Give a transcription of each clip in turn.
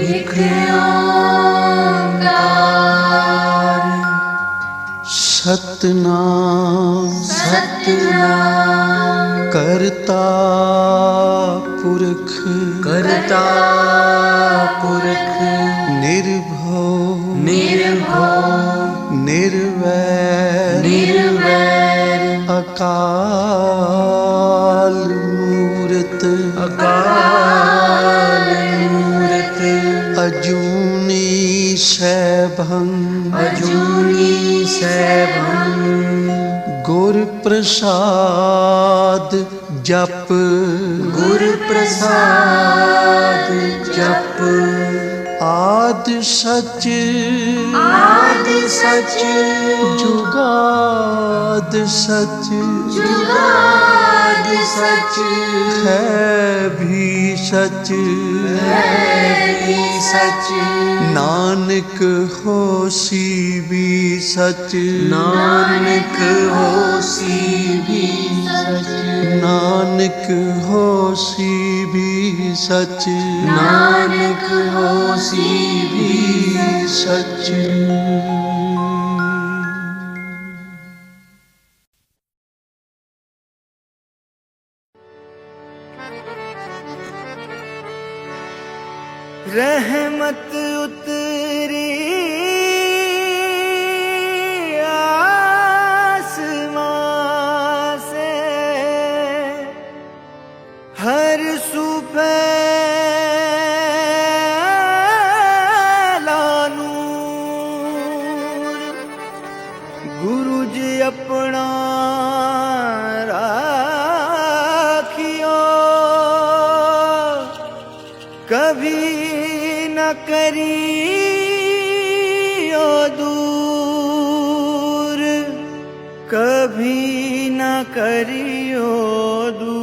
एक ओंकार सतनाम सतनाम करता पुरख निर्भव निर्वैर अकाल मूरत अजूनी सैभं गुर प्रसाद जप आद सच जुगाद सच है भी सच नानक होसी भी सच नानक होसी भी सच रहमत उतरी आसमां से हर सू फैला नूर गुरु जी अपना राखियो कभी न करियो दूर कभी न करियो दूर।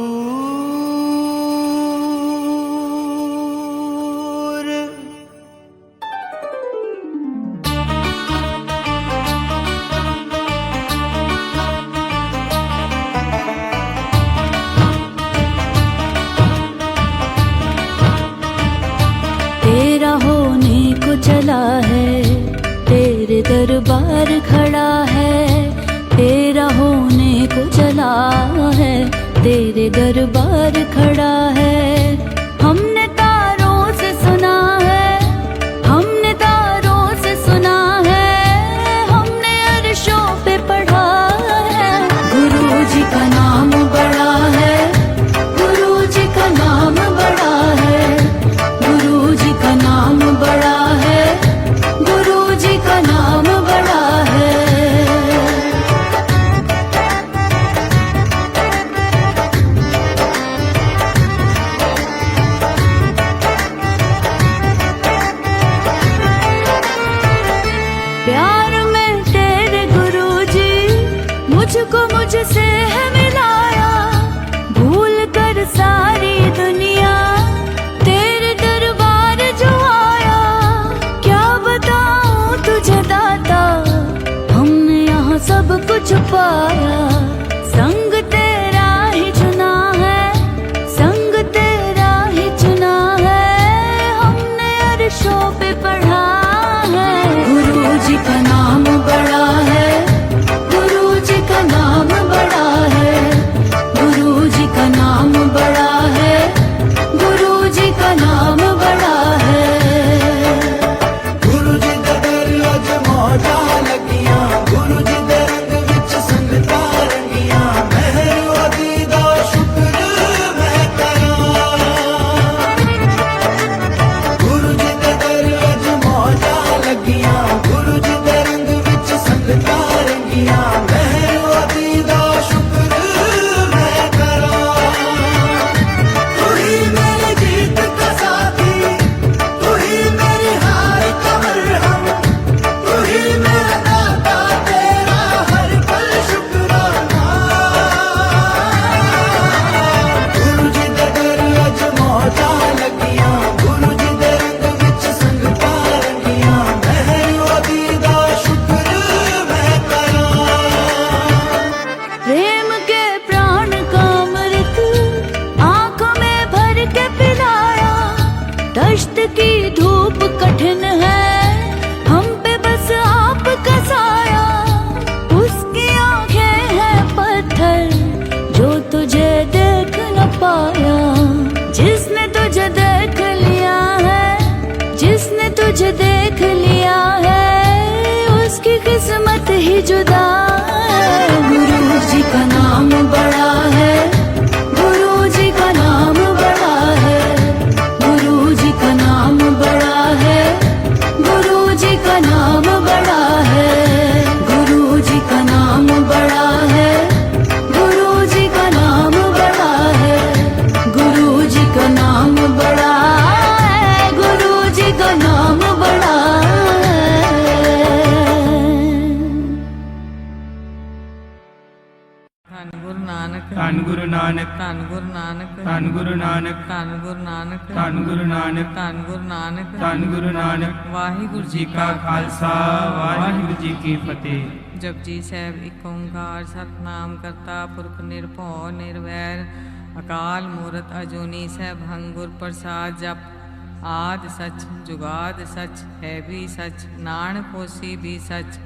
तेरा होने को चला है तेरे दरबार खड़ा है तेरा होने को चला है तेरे दरबार खड़ा है हमने तारों से सुना है हमने तारों से सुना है हमने अर्शों पे पढ़ा है गुरु जी का नाम बड़ा है गुरु जी का नाम बड़ा है गुरु जी का नाम बड़ा है गुरु जी का नाम बड़ा है। प्यार में तेरे गुरु जी मुझको मुझसे है मिलाया भूल कर सारी दुनिया तेरे दरबार जो आया क्या बताऊं तुझे दाता हमने यहाँ सब कुछ पाया संग तेरा ही चुना है संग तेरा ही चुना है हमने अर्शों पे पढ़ा है गुरु जी का नाम बड़ा है गुरु जी का नाम बड़ा है गुरु जी का नाम बड़ा है गुरु जी का नाम बड़ा है। गुरु जी दे दर अज मौजा लगियां गुरु जी दे रंग विच संगता रंगियां मेहर ओदी दा शुक्र मैं करां गुरु जी दे दर अज मौजा लगियां गुरु जी दे रंग विच संगता रंगियां मेहर ओदी दा शुक्र मैं करां तू ही मेरे गीत का साथी तू ही मेरी हार का मरहम तू ही मेरा दाता तेरा हर पल शुक्राना गुरु जी दे दर अज मौजा लगियां गुरु जी दे रंग विच संगता रंगियां मेहर ओदी दा शुक्र मैं करां तुझे देख लिया है उसकी किस्मत ही जुदा है। गुरु जी का नाम बड़ा है, गुरु जी का नाम बड़ा है, गुरु जी का नाम बड़ा है, गुरु जी का नाम बड़ा है, गुरु जी का नाम बड़ा है, गुरु जी का नाम बड़ा है, गुरु जी का नाम बड़ा है, गुरु जी का नाम बड़ा है। ਧੰਨ ਗੁਰੂ ਨਾਨਕ ਧੰਨ ਗੁਰੂ ਨਾਨਕ ਧੰਨ ਗੁਰੂ ਨਾਨਕ ਧੰਨ ਗੁਰੂ ਨਾਨਕ ਧੰਨ ਗੁਰੂ ਨਾਨਕ ਧੰਨ ਗੁਰੂ ਨਾਨਕ ਧੰਨ ਗੁਰੂ ਨਾਨਕ ਧੰਨ ਗੁਰੂ ਨਾਨਕ ਵਾਹਿਗੁਰੂ ਜੀ ਕਾ ਖਾਲਸਾ ਵਾਹਿਗੁਰੂ ਜੀ ਕੀ ਫਤਿਹ। ਜਪਜੀ ਸਾਹਿਬ ਏਕ ਓੰਕਾਰ ਸਤਿਨਾਮ ਕਰਤਾ ਪੁਰਖ ਨਿਰਭਉ ਨਿਰਵੈਰ ਅਕਾਲ ਮੂਰਤ ਅਜੂਨੀ ਸੈਭੰ ਗੁਰ ਪ੍ਰਸਾਦ ਜਪ ਆਦਿ ਸਚ ਜੁਗਾਦ ਸਚ ਹੈ ਵੀ ਸਚ ਨਾਨਕ ਹੋਸੀ ਵੀ ਸਚ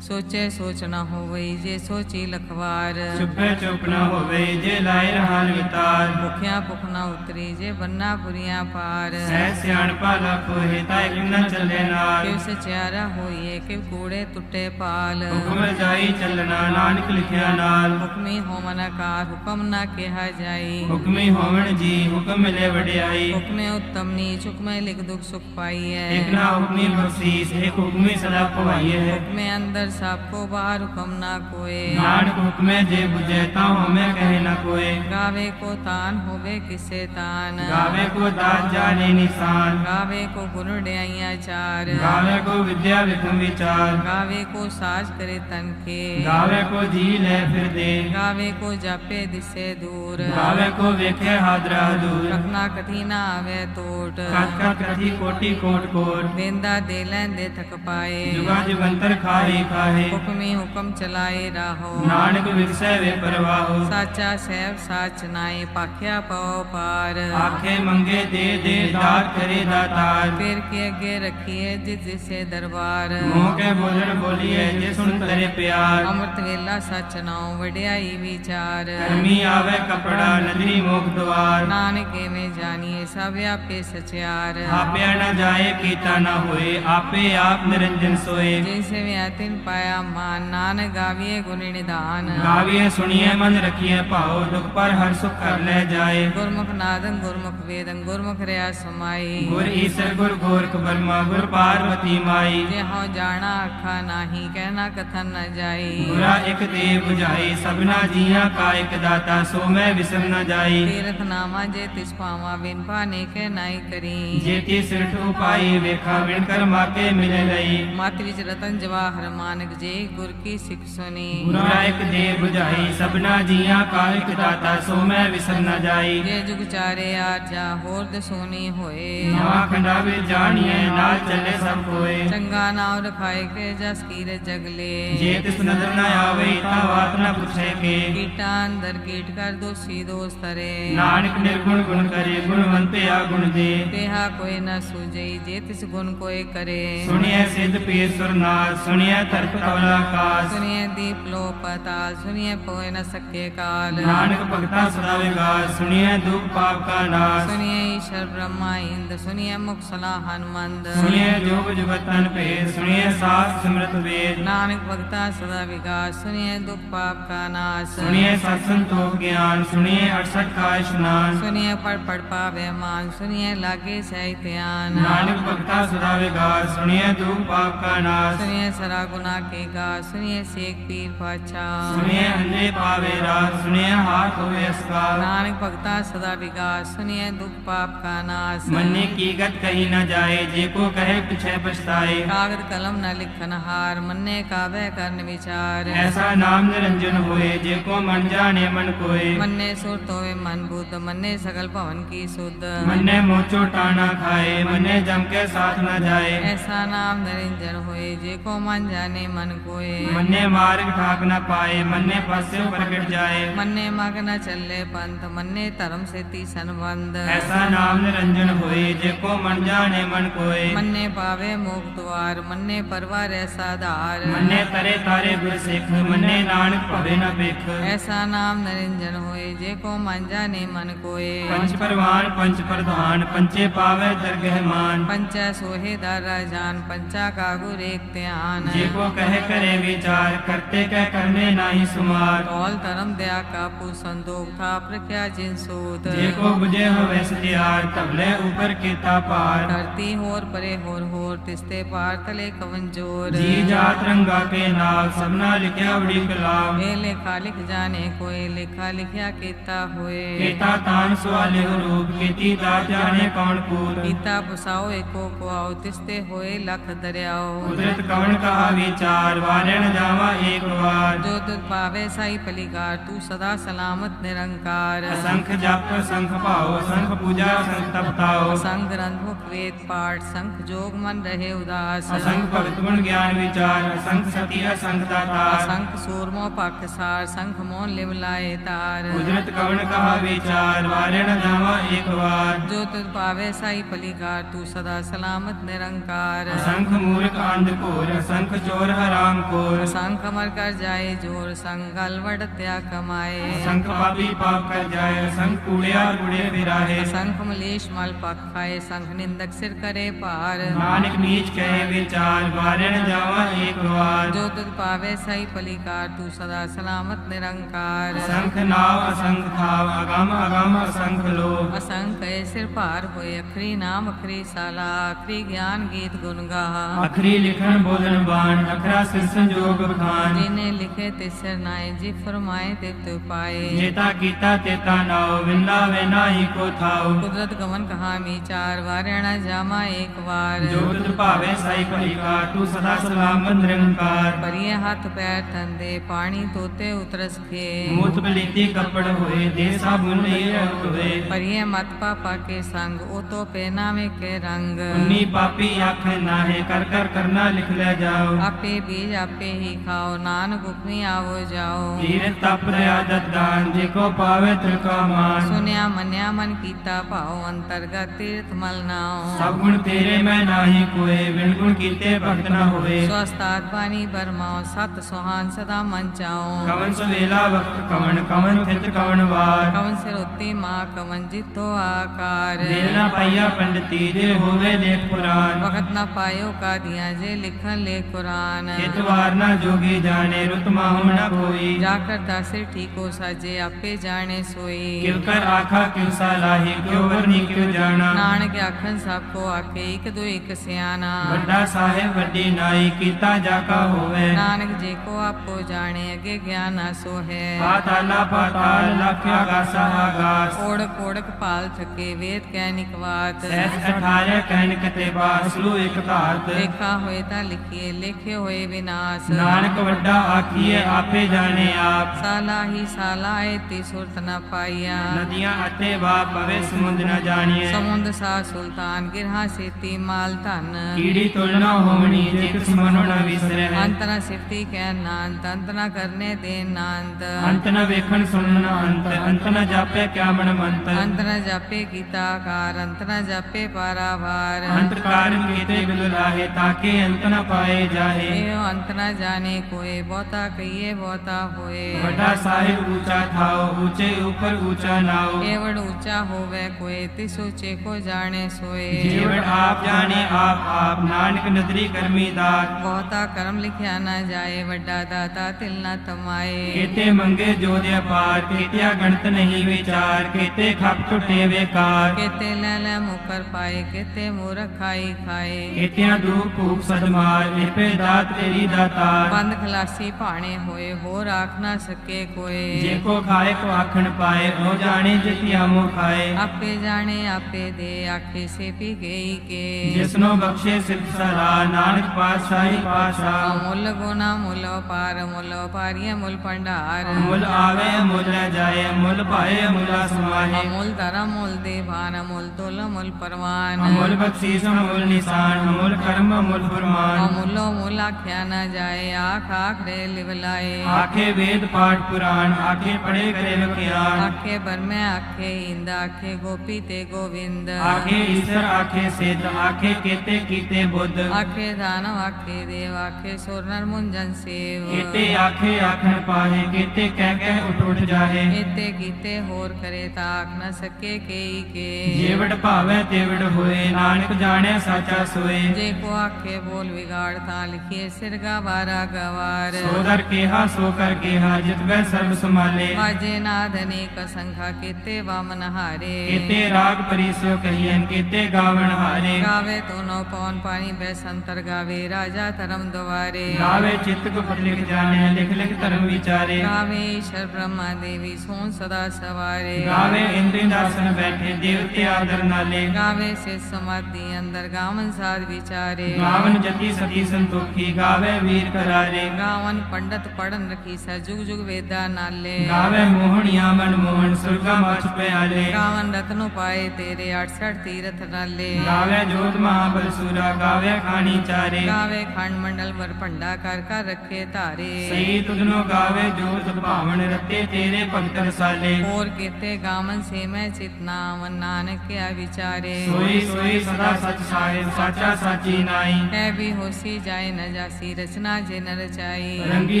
ਸੋਚੇ ਸੋਚ ਨਾ ਹੋਵਈ ਜੇ ਸੋਚੀ ਲਖਵਾਰ ਚੁੱਪੇ ਚੁੱਪ ਨਾ ਹੋਵੇ ਜੇ ਲਾਇ ਰਹਾਨ ਵਿਤਾਰ ਭੁਖਿਆ ਭੁਖ ਨਾ ਉਤਰੀ ਜੇ ਬੰਨਾ ਬੁਰੀਆਂ ਪਾਰ ਸਹਿ ਸਿਆਣਪਾ ਲੱਖ ਹੋਏ ਤਾਂ ਇੱਕ ਨਾ ਚੱਲੇ ਨਾਲ ਕਿਵ ਸਚਿਆਰਾ ਹੋਈਏ ਕਿਵ ਕੂੜੇ ਟੁੱਟੇ ਪਾਲ ਹੁਕਮ ਰਜਾਈ ਚੱਲਣਾ ਨਾਨਕ ਲਿਖਿਆ ਨਾਲ ਹੁਕਮੀ ਹੋਵਨ ਆਕਾਰ ਹੁਕਮ ਨਾ ਕਿਹਾ ਜਾਈ ਹੁਕਮੀ ਹੋਵਣ ਜੀ ਹੁਕਮ ਮਿਲੇ ਵਡਿਆਈ ਹੁਕਮੇ ਉੱਤਮ ਨੀਚ ਹੁਕਮੇ ਲਿਖ ਦੁਖ ਸੁਖ ਪਾਈਐ ਇੱਕ ਨਾ ਹੁਕਮੀ ਬਖਸ਼ੀਸ ਇੱਕ ਹੁਕਮੀ ਸਦਾ ਭਵਾਈਏ ਹੈ ਹੁਕਮੇ ਅੰਦਰ ਸਭ ਕੋ ਬਾਹਰ ਹੁਕਮ ਨਾ ਕੋਏ ਨਾਨਕ ਹੁਕਮੇ ਜੇ ਬੁਝੇ ਤਾਂ ਹਉਮੈ ਕਹੇ ਨਾ ਕੋਏ ਗਾਵੇ ਕੋ ਤਾਨ ਹੋਵੇ ਕਿਸੇ ਤਾਨ ਗਾਵੇ ਕੋ ਦਾਤ ਜਾਣੇ ਨਿਸ਼ਾਨ ਗਾਵੇ ਕੋ ਗੁਣ ਵਡਿਆਈਆਂ ਚਾਰ ਗਾਵੇ ਕੋ ਵਿਦਿਆ ਵਿਖਮ ਵਿਚਾਰ ਗਾਵੇ ਕੋ ਸਾਜ ਕਰੇ ਤਨ ਕੇ ਗਾਵੇ ਕੋ ਜੀ ਲੈ ਫਿਰ ਦੇ ਗਾਵੇ ਕੋ ਜਾਪੇ ਦਿਸੇ ਦੂਰ ਗਾਵੇ ਕੋ ਵੇਖੇ ਹਾਦਰਾ ਦੂਰ ਰਖਨਾ ਕਥੀ ਨਾ ਆਵੇ ਟੋਟ ਕਤ ਕਤ ਕਥੀ ਕੋਟੀ ਕੋਟ ਕੋਟ ਦੇਂਦਾ ਦੇ ਲੈਂਦੇ ਥਕ ਪਾਏ ਜੁਗਾ ਜੁਗੰਤਰ ਖਾਹੀ ਖਾਹੇ ਹੁਕਮੀ ਹੁਕਮ ਚਲਾਏ ਰਾਹੋ ਨਾਨਕ ਵਿਗਸੈ ਵੇ ਪਰਵਾਹੋ ਸਾਚਾ ਸਹਿਬ ਸਾਚ ਨਾਏ ਪਾਖਿਆ ਪਉ ਪਾਰ ਆਖੇ ਮੰਗੇ ਦੇ ਦੇ ਦਾਤ ਕਰੇ ਦਾਤਾਰ ਫਿਰ ਕੇ ਅੱਗੇ ਰੱਖੀਏ ਜਿਸ ਜਿਸੇ ਦਰਬਾਰ ਮੋਹ ਕੇ ਬੋਲਣ ਬੋਲੀਏ ਜੇ ਸੁਣ ਤਰੇ ਪਿਆਰ ਅੰਮ੍ਰਿਤ ਵੇਲਾ ਸਚ ਨਾਉ ਵਡਿਆਈ ਵਿਚਾਰ ਧਰਮੀ ਆਵੇ ਕਪੜਾ ਨਦਰੀ ਮੋਖ ਦੁਆਰ ਨਾਨਕ ਐਵੇਂ ਜਾਣੀਏ ਸਭ ਆਪੇ ਸਚਿਆਰ ਆਪਿਆ ਨਾ ਜਾਏ ਕੀਤਾ ਨਾ ਹੋਏ ਆਪੇ ਆਪ ਨਿਰੰਜਨ ਸੋਏ ਜਿਸੇ ਵਿਆ ਤਿਨ ਪਾਇਆ ਮਾਨ ਨਾਨਕ ਗਾਵੀਏ ਗੁਣ ਨਿਧਾਨ ਗਾਵੀਏ ਸੁਣੀਏ ਮਨ ਰਖੀਏ ਭਾਉ ਦੁਖ ਪਰ ਹਰ ਸੁਖ ਕਰ ਲੈ ਜਾਏ ਗੁਰਮੁਖ ਨਾਦੰ ਗੁਰਮੁਖ ਵੇਦੰ ਗੁਰਮੁਖ ਰਿਆ ਸਮਾਈ ਗੁਰ ਈਸਰ ਗੁਰ ਗੋਰਖ ਬਰਮਾ ਗੁਰ ਪਾਰਵਤੀ ਮਾਈ ਜੇ ਹਉ ਜਾਣਾ ਆਖਾ ਨਾਹੀ ਕਹਿਣਾ ਕਥਨ ਨ ਜਾਈ ਗੁਰਾ ਇਕ ਦੇ 부ਝਾਈ ਸਭਨਾ ਜੀਆਂ ਕਾ ਇਕ ਦਾਤਾ ਸੋ ਮੈਂ ਵਿਸਰ ਨ ਜਾਈ ਤੀਰਥ ਨਾਮਾ ਜੇ ਤਿਸ ਪਾਵਾ ਬਿਨ ਪਾਨੇ ਕੇ ਨਾਈ ਕਰੀ ਜੇ ਤੀ ਸਿਰਠ ਉਪਾਈ ਵੇਖਾ ਵਿਣ ਕਰ ਮਾਕੇ ਮਿਲੇ ਲਈ ਮਤ ਵਿੱਚ ਰਤਨ ਜਵਾਹਰ ਮਾਨਕ ਜੇ ਗੁਰ ਕੀ ਸਿੱਖ ਸੁਨੀ ਗੁਰਾ ਇਕ ਦੇ 부ਝਾਈ ਸਭਨਾ ਜੀਆਂ ਕਾ ਇਕ ਦਾਤਾ ਸੋ ਮੈਂ ਵਿਸਰ ਨ ਜਾਈ ਜੇ ਜੁਗ ਚਾਰੇ ਆਰਜਾ ਹੋਰ ਦਸੋਨੀ ਹੋਏ ਨਵਾ ਖੰਡਾਵੇ ਜਾਣੀਏ ਨਾਲ ਚੱਲੇ ਸਭ ਕੋਏ ਚੰਗਾ ਨਾਮ ਰਖਾਏ ਕੇ ਜਸ ਕੀਰ ਜਗਲੇ ਜੇ ਤਿਸ ਨਦਰ ਨ ਆਵੇ ਤਾਂ ਬਾਤ ਨ ਪੁੱਛੇ ਕੇ ਕੀਟਾਂ ਅੰਦਰ ਕੀਟ ਕਰ ਦੋਸੀ ਦੋਸਤ ਰੇ ਨਾਨਕ ਨਿਰਗੁਣ ਗੁਣ ਕਰੇ ਗੁਣਵੰਤੇ ਆ ਗੁਣ ਦੇ ਤੇਹਾ ਕੋਈ ਨ ਸੂਝਈ ਜੇ ਤਿਸ ਗੁਣ ਕੋਈ ਕਰੇ ਸੁਣੀਏ ਸਿੱਧ ਪੀਰ ਨਾਥ ਸੁਣੀਏ ਤਰਕ ਕਵਲਾ ਆਕਾਸ ਸੁਣੀਏ ਦੀਪ ਲੋ ਪਤਾਲ ਸੁਣੀਏ ਪੋਇ ਨ ਸਕੇ ਕਾਲ ਨਾਨਕ ਭਗਤਾ ਸਦਾ ਵਿਗਾਸ ਸੁਣੀਏ ਦੁਖ ਪਾਪ ਕਾ ਨਾਸ ਸੁਣੀਏ ਈਸ਼ਰ ਬ੍ਰਹਮਾ ਇੰਦ ਸੁਣੀਏ ਮੁਖ ਸਲਾ ਹਨਮੰਦ ਸੁਣੀਏ ਜੋਗ ਜੁਗਤਨ ਭੇਦ ਸੁਣੀਏ ਸਾਸ ਸਿਮਰਤ ਵੇਦ ਨਾਨਕ ਭਗਤਾ ਸਦਾ ਵਿਗਾਸ ਸੁਣੀਏ ਦੁਖ ਪਾਪ ਕਾ ਨਾਸ ਸੁਣੀਏ ਸਤ ਸੰਤੋਖ ਗਿਆਨ ਸੁਣੀਏ 68 ਕਾ ਇਸ਼ਨਾਨ ਸੁਣੀਏ ਪੜ ਪੜ ਪਾਵੇ ਮਾਨ ਸੁਣੀਏ ਲਾਗੇ ਸਹਿ ਧਿਆਨ ਨਾਨਕ ਭਗਤਾ ਸਦਾ ਵਿਗਾਸ ਸੁਣੀਏ ਦੁਖ ਪਾਪ ਕਾ ਨਾਸ ਸੁਣੀਏ ਸਰਾ ਗੁਨਾ ਕੇ ਗਾ ਸੁਣੀਏ ਸੇਖ ਪੀਰ ਪਾਛਾ ਸੁਣੀਏ ਅੰਨੇ ਪਾਵੇ ਰਾਤ ਸੁਣੀਏ ਹਾਥ ਹੋਵੇ ਅਸਕਾਰ ਨਾਨਕ ਭਗਤਾ ਸਦਾ ਵਿਗਾਸ ਸੁਣੀਏ ਦੁਖ ਪਾਪ ਕਾ ਨਾਸ ਮੰਨੇ ਕੀ ਗਤ ਕਹੀ ਨ ਜਾਏ ਜੇ ਕੋ ਕਹੇ ਪਿਛੇ ਪਛਤਾਏ ਕਾਗਦ ਕਲਮ ਨ ਲਿਖਨ ਹਾਰ ਮੰਨੇ ਕਾਵੇ ਕਰਨ ਵਿਚਾਰ ਐਸਾ ਨਾਮ ਨਿਰੰਜਨ ਹੋਏ ਜੇ ਕੋ ਮਨ ਜਾਣੇ ਮਨ ਕੋਏ ਮੰਨੇ ਸੁਰਤ ਹੋਵੇ ਮਨ ਬੁੱਧ ਮੰਨੇ ਸਗਲ ਭਵਨ ਕੀ ਸੁਧ ਮੰਨੇ ਮੋਚੋ ਟਾਣਾ ਖਾਏ ਮੰਨੇ ਜਮ ਕੇ ਸਾਥ ਨ ਜਾਏ ਐਸਾ ਨਾਮ ਨਿਰੰਜਨ ਹੋਏ ਜੇ ਕੋ ਮਨ ਜਾਣੇ ਮਨ ਕੋਏ ਮੰਨੇ ਮਾਰਗ ਠਾਕ ਨ ਪਾਏ ਮੰਨੇ ਪਾਸੇ ਪ੍ਰਗਟ ਜਾਏ ਮੰਨੇ ਮਗ ਨ ਚੱਲੇ ਪੰਥ ਮੰਨੇ ਧਰਮ ਸੇਤੀ ਸੰਬੰਧ ਐਸਾ ਨਾਮ ਨਿਰੰਜਨ ਹੋਏ ਜੇ ਕੋ ਮਨ ਜਾਣੇ ਮਨ ਕੋਏ ਮੰਨੇ ਪਾਵੇ ਮੋਖ ਦੁਆਰ ਮੰਨੇ ਪਰਵਾਰ ਐਸਾ ਧਾਰ ਮੰਨੇ ਤਰੇ ਤਾਰੇ ਗੁਰ ਸਿੱਖ ਮੰਨੇ नानक भवे न भिख। ऐसा नाम निरंजन होए जे को मन जाने मन कोए। पंच परवान पंच प्रधान पंचे पावे दरगह मान। पंचा सोहे दारा जान पंचा का गुर एक ध्यान। जे को कहे करे विचार करते कह करने नाही सुमार। कौल धर्म दया का पु संदोख था प्रख्या जिन सूत। जे को बुझे होवे सतियार तबले ऊपर केता पार। धरती होर परे होर तिस्ते पार तले कवन जोर। जी जात रंगा के नाव सबना लिखया बड़ी कलाम। ए लेखा लिख जाने कोई लेखा लिखया केता होए। केता तान सवाले रूप केती दात जाने कौन पूत। पीता पुसाओ एको को आओ तिस्ते होए लख दरियाओ। कुदरत कवन कहा विचार वारे न जावा एक बार। जो तुझ पावे साई पलिकार तू सदा सलामत निरंकार। असंख जप असंख पाओ असंख पूजा असंख तपताओ। संग ग्रंथ मुख वेद पाठ संख जोग मन रहे उदास। असंख भगत गुण ज्ञान विचार असंख सती असंख दातार। संख सूरमो पाकसार संख मोन लिमलाए तार। कुदरत कवन कहा विचार वारे न जावा एक बार। जो तुझ पावे साई पलिकार तू सदा सलामत निरंकार। असंख मूर्ख अंधकोर असंख चोर हराम कोर। संख अमर कर जाए जोर संग गलवड़ त्या कमाए। असंख पापी पाप कर जाए असंख कूड़िया कूड़े फिराहे। संख मलेश मल पक खाए संख निंदक सिर करे पार। नानक नीच कहे विचार वारे न जावा एक बार। जो तुझ पावे सही पलिकार तू सदा सलामत निरंकार। असंख नाव असंख थाव अगम अगम असंख लो। असंख सिर पार होए अखरी नाम अखरी साला अखरी ज्ञान गीत गुण गा। अखरी लिखन बोधन बाण अखरा सिर संजोग खान। जिन्हें लिखे तिसर नाय जी फरमाए तित पाए। जेता कीता तेता नाव विंदा वे नाही को थाव। कुदरत गमन कहा विचार वारणा जामा एक बार। जो तुझ भावे साई पलिकार तू सदा सलामत निरंकार। परिये हाथ पैर तंदे पानी तोते उतरस खे। मूत बलीती कपड़ होए दे साबुन ये होए। परिये मत पापा के संग ओ तो पहनावे के रंग। उन्नी पापी आखे नाहे कर कर करना लिख ले जाओ। आपे बीज आपे ही खाओ नानक हुक्मी आवो जाओ। धीर तप आदत दान जेको पावे त्रिका मान। सुनया मन्या मन कीता पाओ अंतर्गत तीर्थ मल नाओ। सब गुण तेरे में नाही कोए बिन गुण कीते भक्त न होए। स्वस्थात पानी बरमाओ सत सुहान सदा मन चाओ। कवन सुवेला वक्त कवन कवन थित कवन वार। कवन सिर उत्ती माँ कवन जितो आकार। देर न पाइया पंडिती जे होवे लेख पुराण। वक्त न पायो का दिया जे लिखन ले कुरान। हितवार न जोगी जाने रुत माहु न कोई। जाकर दासिर ठीको साजे आपे जाने सोई। किव कर आखा किव सालाही क्यों वरनी क्यों जाना। नानक आखन सबको आखे एक दो एक सियाना। वड्डा साहेब वड्डी नाई कीता जाका होवे। नानक जी को आपको जाने अगे ज्ञान आसो है। पाताला पाताल लख्य आगासा आगास। ओढ़क ओढ़क पाल थके वेद कैनिक वात। सहस 18 कहन कते बासलू एक घात। लेखा होए ता लिखिए लेखे होए विनाश। नानक वड्डा आखिए आपे जाने आप। साला ही साला एती सुरत न पाइया। नदियां अते बाप पवे समुद्र न जानिए। समुद्र सा सुल्तान गिरहा सेती माल धन। कीड़ी तुलना होमनी जे किस मनो न विसरे। अंत न सिफती कह नांत अंत न करने दे नांत। अंत न वेखन सुनन अंत न जापे क्या मन मंत। अंत न जापे गीताकार अंत न जापे पारावार। अंत कारण कीते बिलुलाहे ताके अंत न पाए जाहे। एहो अंत न जाने कोई बहुता कहिए बहुता होए। वड्डा साहिब ऊंचा थाओ ऊंचे ऊपर ऊंचा नाओ। केवड़ ऊंचा होवे कोई तिस ऊंचे को जाने सोए। जीवट आप जाने आप नानक नदरी कर्मी दात। बहुता कर्म लिखया न जाए वड्डा दाता तिल न तमाए। केते मंगे जो दे पार केतिया गणत नहीं विचार। केते खप टुटे बेकार। केते ले मुकर पाए केते मूर्ख खाई खाए। केतिया दूर खूब सदमार लिपे दात तेरी दातार। बंद खलासी पाने होए हो राख न सके कोई। जेको खाए को आखन पाए ओ जाने जितिया मो खाए। आपे जाने आपे दे आखे से पी गई के। जिसनो बख्शे सिद्ध सला नानक पातशाही पातशाह। मुल गुना मुल पार मुल पारिय मुल पंडार। मुल आवे मुल जाए मुल पाए मुला समाहे। अमूल धर्म मूल देवान अमूल तुल मूल परवान। अमूल बख्शीस अमूल निशान अमूल कर्म अमूल फरमान। अमूलो मूल आख्या न जाए आख आख रे लिवलाए। आखे वेद पाठ पुराण आखे पढ़े करे वक्यान। आखे बर में आखे इंद आखे गोपी ते गोविंद। आखे ईश्वर आखे सिद्ध आखे केते कीते बुद्ध। आखे दानव आखे देव आखे सुर नर मुंजन सेव। केते आखे आखन पाहे केते कह उठ उठ जाहे एते कीते होर करे ताक न सके केई के जेवड़ भावै तेवड़ होए नानक जाने साचा सोए जे को आखे बोल बिगाड़ ता लिखिए सिर गवारा गवार सो दर केहा सो कर केहा जितवै सर्ब संभाले बाजे नाद अनेक संखा केते वामन हारे केते राग परिसो कहियन केते गावन हारे गावे तो नौ पौन पानी बैसंतर गावे राजा धर्म द्वारे गावे चित्त को लिख जाने लिख लिख धर्म विचारे गावे ईश्वर ब्रह्मा देवी सोन सदा सवारे गावे इंद्र दासन बैठे देवते आदर नाले गावे से समाधि अंदर गावन साध विचारे गावन जति सती संतोखी गावे वीर करारे गावन पंडित पढ़न रखी सा जुग जुग वेदा नाले गावे मोहनिया मन मोहन सुरगा मछ पे आले गावन रत्नो पाए तेरे 68 तीरथ नाले गावे जोत महाबल सूरा गावे खानी चारे गावे खंड मंडल वर पंडा कर रखे तारे सही तुधनो गावे जोत भावन रते तेरे भगत रसाले और केते गावन से मैं चितनावन नानक के विचारे सोई सोई सदा सच साहिब साचा साची नाई है भी होसी जाए न जासी रचना जे न रचाई रंगी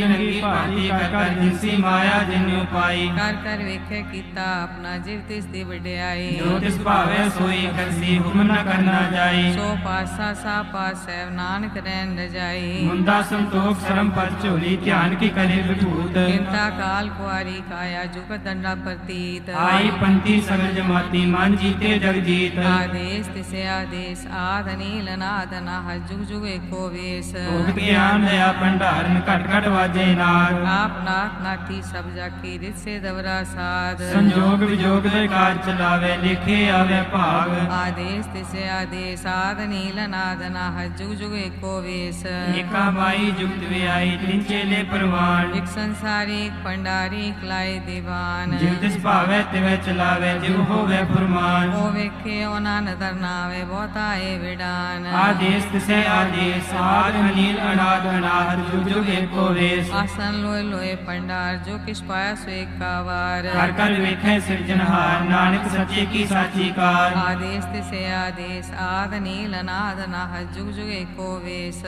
रंगी भांति कर जिनसी माया जिन उपाई कर वेखे कीता अपना जीव तिस दी वड्याई जो तिस भावे सोई करसी हुक्म न करना जाई सो पासा सा पास है नानक रैन रजाई मुंदा संतोख शरम पद झोली ध्यान की करे विभूत चिंता काल कुआरी काया जुग दंडा प्रतीत आई पंथी सगल जमाती मन जीते जग जीत आदेश तिसे आदेश आद नील नाद नाह जुग जुग एको वेश भोग ज्ञान दया भंडारन घट घट वाजे नाद आप नाथ नाथी सब जाकी रित से दवरा साध संजोग विजोग दे कार चलावे लिखे आवे भाग आदेश तिसे आदेश आद नील नाद नाह जुग जुग एको वेश एका माई जुगत वे आई तिन चेले परवान एक संसारी एक पंडारी एक लाए दीवान जिव तिस भावे तिवे चलावे जिव होवे फुरमान ओ वेखे ओना नदर नावे बहुताए विडान आदेश तिसे आदेश आद अनिल अनाद अनाहर जुग जुग एको वेश आसन लोए लोए पंडार जो किस पाया सो एक कावार कर कर वेखे सिरजनहार नानक सच्चे की साची कार आदेश तिसे आदेश आद नील अनाद नाह जुग जुग एको वेश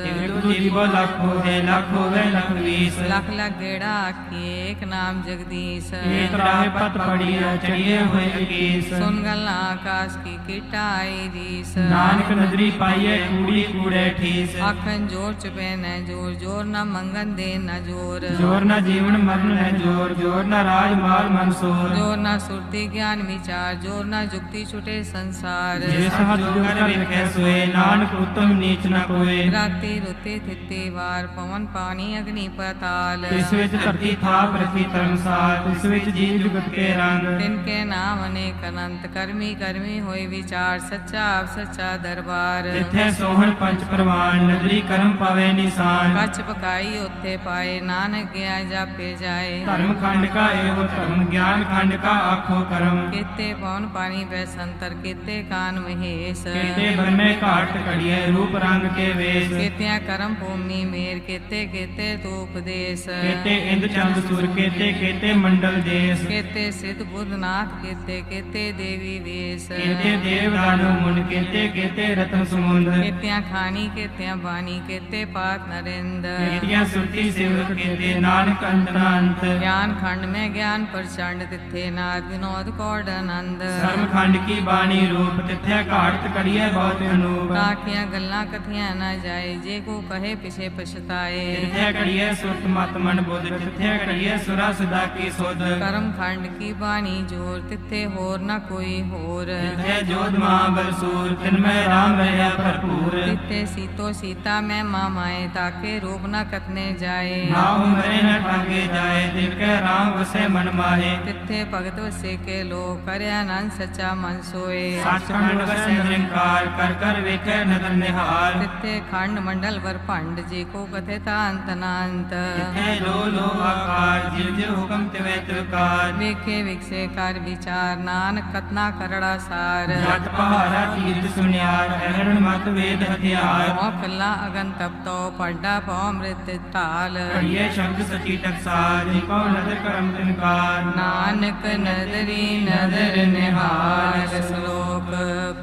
जीवो लख होवे लख होवे लख वीस लख लख गेड़ा आखी एक नाम जगदीश एक राह पत पड़ी चढ़िए हुए अकीस सुन गल्ला आकाश की किटा आई रीस नानक नजरी पाइए कूड़ी कूड़े ठीस आखन जोर चुपे न जोर जोर न मंगन दे न जोर जोर न जीवन मरण है जोर जोर न राज माल मंसूर जोर न सुरती ज्ञान विचार जोर न जुक्ति छुटे संसार जैसा जोगर वेखे सोए नानक उत्तम नीच न कोय राती रुते थिते वार पवन पानी अग्नि पताल इस विच धरती थाप रखी धर्मसाल इस विच जीव जुगत के रंग तिनके नाम अनेक अनंत करमी करमी होई विचार सच्चा आप सच्चा दरबार जिथे सोहन पंच प्रवान नजरी करम पावे निशान कच पकाई उत्थे पाए नानक गया जापे जाए धर्म खंड का एवं धर्म ज्ञान खंड का आखो कर्म केते पवन पानी बैसंतर केते कान महेश केते बने घाट कड़िए रूप रंग के वेश केत्या करम भूमि मेर केते केते तो उपदेश केते इंद्र चंद सुर केते केते मंडल देश केते सिद्ध बुद्ध नाथ केते केते देवी वेश केते देव दानव मुन केते केते रत्न समुंद केत्या खानी केत्या बानी केते पात नरेंद केतिया सुरती सेवक केते नानक अंतरांत ज्ञान खंड में ज्ञान प्रचंड तिथे नाद विनोद कौड आनंद धर्म खंड की बाणी रूप तिथे घाट कड़िए बहुत अनूप काखियां गल्ला कथियां न जाए जे को कहे पिछे पछताए तिथे कड़िए सुरत मत मन बुध तिथे कड़िए सुरा सदा की सुध कर्म खंड की बानी जोर तिथे होर न कोई होर तिथे जोध महाबल सूर तिनमें राम रहा भरपूर तिथे सीतो सीता में मामाए ताके रूप न कतने जाए ना उमरे न टांगे जाए तिनके राम वसे मन माहे तिथे भगत वसे के लोग करे आनंद सच्चा मन सोए सचखंड वसे निरंकार कर कर वेखे नदर निहार तिथे खंड मंडल वर भंड जे को कथे ता अंत नांत तिथे लो आकार जिव जिव हुक्म तिवे त्रिकार वेखे विकसे कर विचार नानक कतना करड़ा सार जट पहाड़ा तीर्थ सुनियार हरण मत वेद हथियार पौ कल्ला अगन तप तो पड्डा पौ मृत ताल कड़िए शब्द सची टकसार जिको नदर करम तिनकार नानक नदरी नदर निहार श्लोक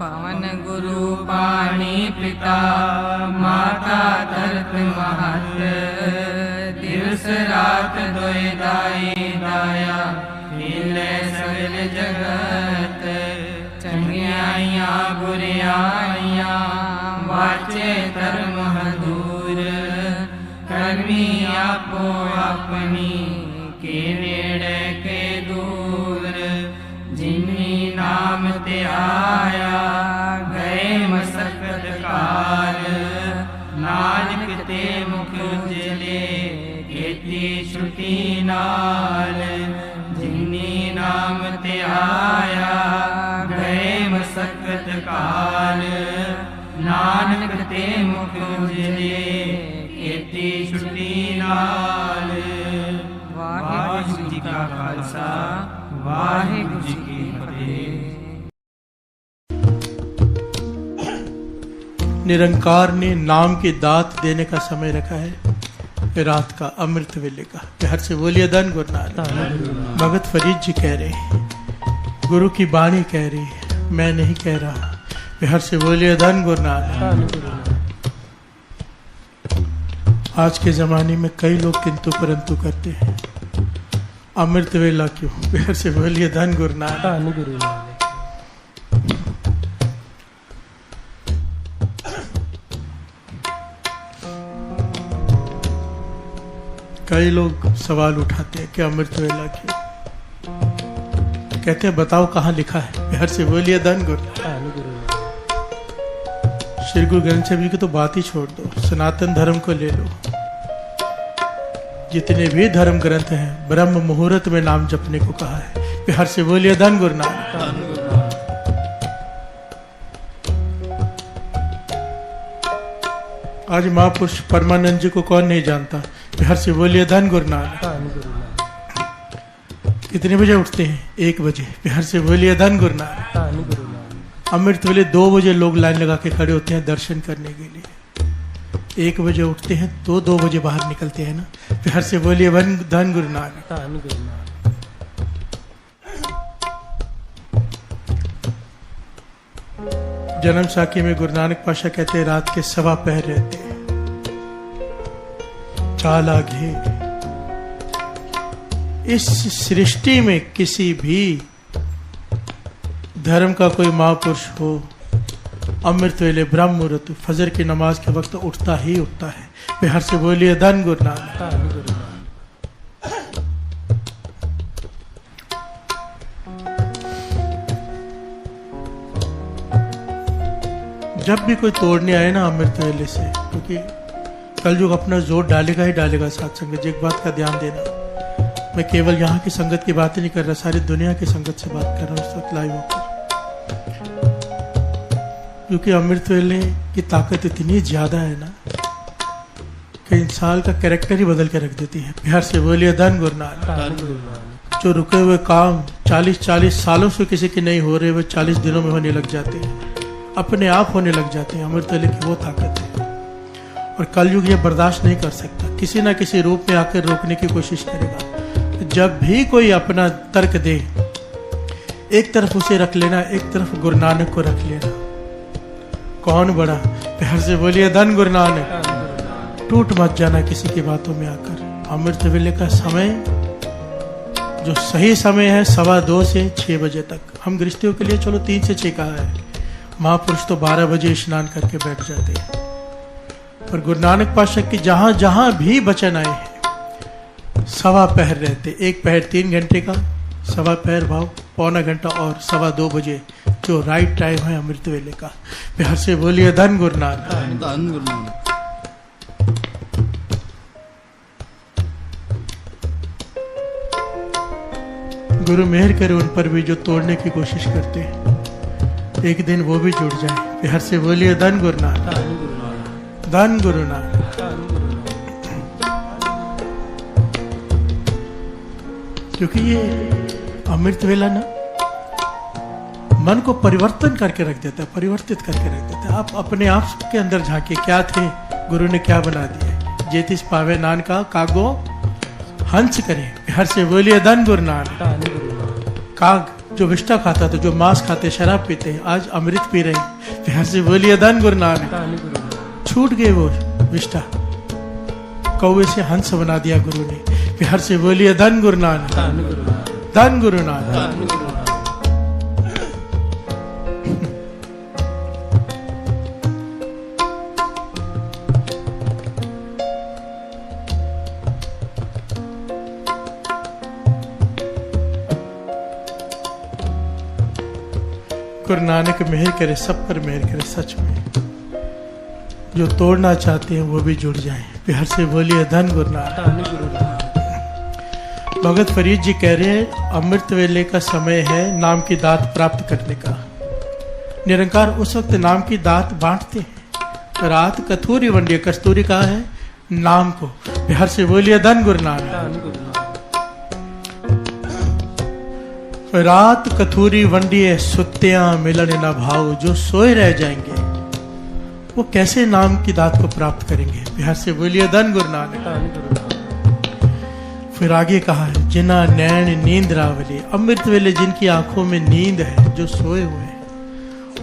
पवन गुरु पाणी पिता माता धरत महत दिव दिवस रात दोए दाई दाया हिले सगल जगत चंगियाइया बुरियाइया वाचे धर्म दूर कर्मी आपो अपनी के नेड़े के दूर जिन्नी नाम ते आया गए मसकत काल नानक ते मुख उजले खेती छुटी नाल जिन्नी नाम ते आया गए मसकत काल नानक ते मुख उजले खेती छुटी नाल। वाहिगुरु जी का खालसा वाहिगुरु जी की फतेह। निरंकार ने नाम की दात देने का समय रखा है रात का अमृत वेले का। हर से बोलिए धन गुरु नानक। भगत फरीद जी कह रहे हैं, गुरु की बाणी कह रही है, मैं नहीं कह रहा। हर से बोलिए धन गुरु नानक। आज के जमाने में कई लोग किंतु परंतु करते हैं, अमृत वेला क्यों? हर से बोलिए धन गुरु नानक। कई लोग सवाल उठाते हैं कि अमृत वेला क्यों? कहते हैं बताओ कहाँ लिखा है? हर से बोलिए धन गुरु। श्री गुरु ग्रंथ साहिब जी की तो बात ही छोड़ दो, सनातन धर्म को ले लो। जितने भी धर्म ग्रंथ हैं ब्रह्म मुहूर्त में नाम जपने को कहा है। हर से बोलिए धन गुरु नानक। आज महापुरुष परमानंद जी को कौन नहीं जानता? हर से बोलिए धन गुरु नानक। कितने बजे उठते हैं? 1 बजे। हर से बोलिए धन गुरु नानक। अमृत वेले 2 बजे लोग लाइन लगा के खड़े होते हैं दर्शन करने के लिए। 1 बजे उठते हैं तो 2 बजे बाहर निकलते हैं ना। हर से बोलिए धन गुरु नानक। जन्म साखी में गुरु नानक पाशा कहते हैं रात के 1.25 पहर रहते हैं। चाल आगे इस सृष्टि में किसी भी धर्म का कोई महापुरुष हो, अमृत वेले ब्रह्म मुहूर्त फजर की नमाज के वक्त उठता ही उठता है। बिहार से बोलिए धन गुरु नानक। जब भी कोई तोड़ने आए ना अमृत वेले से, क्योंकि कलयुग अपना जोर डालेगा ही डालेगा साथ संगत। एक बात का ध्यान देना, मैं केवल यहाँ की संगत की बात नहीं कर रहा, सारी दुनिया की संगत से बात कर रहा हूँ इस वक्त लाइव होकर। क्योंकि अमृत वेले की ताकत इतनी ज्यादा है ना कि इंसान का कैरेक्टर ही बदल के रख देती है। बिहार से बोलिए धन गुरु नानक। जो रुके हुए काम 40-40 सालों से किसी के नहीं हो रहे, वो 40 दिनों में होने लग जाते हैं, अपने आप होने लग जाते हैं। अमृत वेले की वो ताकत है और कलयुग ये बर्दाश्त नहीं कर सकता, किसी ना किसी रूप में आकर रोकने की कोशिश करेगा। जब भी कोई अपना तर्क दे, एक तरफ उसे रख लेना, एक तरफ गुरु नानक को रख लेना। कौन बड़ा? प्यार से बोलिए धन गुरु नानक। टूट मत जाना किसी की बातों में आकर। अमृत वेले का समय जो सही समय है 2:15 से 6 बजे तक। हम गृहस्थियों के लिए चलो 3 से 6 कहा है, महापुरुष तो 12 बजे स्नान करके बैठ जाते हैं। पर गुरु नानक पातशाह की जहां जहां भी वचन आए हैं 1.25 पहर रहते। 1 पहर 3 घंटे का, 1.25 पहर भाव 1.25 घंटा और 2:15 बजे जो राइट टाइम है अमृत वेले का। बिहार से बोलिए धन गुरु नानक। धन गुरु नानक। गुरु मेहर करे उन पर भी जो तोड़ने की कोशिश करते हैं, एक दिन वो भी जुड़ जाए। बिहार से बोलिए धन गुरु नानक। धन गुरु नानक। क्योंकि ये अमृत वेला ना मन को परिवर्तन करके रख देता है, परिवर्तित करके रख देता है। आप अपने आप के अंदर झांके, क्या थे, गुरु ने क्या बना दिया। जेतिस पावे नान का कागो हंस करे। हर से बोलिए धन गुरु नानक। काग जो विष्ठा खाता था, जो मांस खाते, शराब पीते, आज अमृत पी रहे। हर से बोलिए धन गुरु नानक। छूट गए वो विष्ठा, कौवे से हंस बना दिया गुरु ने। प्यार से बोलिए धन गुरु नानक, धन गुरु नानक। गुरु नानक मेहर करे, सब पर मेहर करे। सच में जो तोड़ना चाहते हैं वो भी जुड़ जाएं। प्यार से बोलिए धन गुरु नानक। भगत फरीद जी कह रहे हैं अमृत वेले का समय है नाम की दात प्राप्त करने का। निरंकार उस वक्त नाम की दात बांटते हैं। रात कथूरी वंडी, कस्तूरी कहा है नाम को। प्यार से बोलिए धन गुरु नानक। रात कथूरी वंडिए सुत्तियां मिलन न भाव, जो सोए रह जाएंगे वो कैसे नाम की दात को प्राप्त करेंगे। प्यार से बोलिए धन गुरु नानक। फिर आगे कहा है जिना नैन नींद रावली, अमृत वेले जिनकी आंखों में नींद है, जो सोए हुए हैं,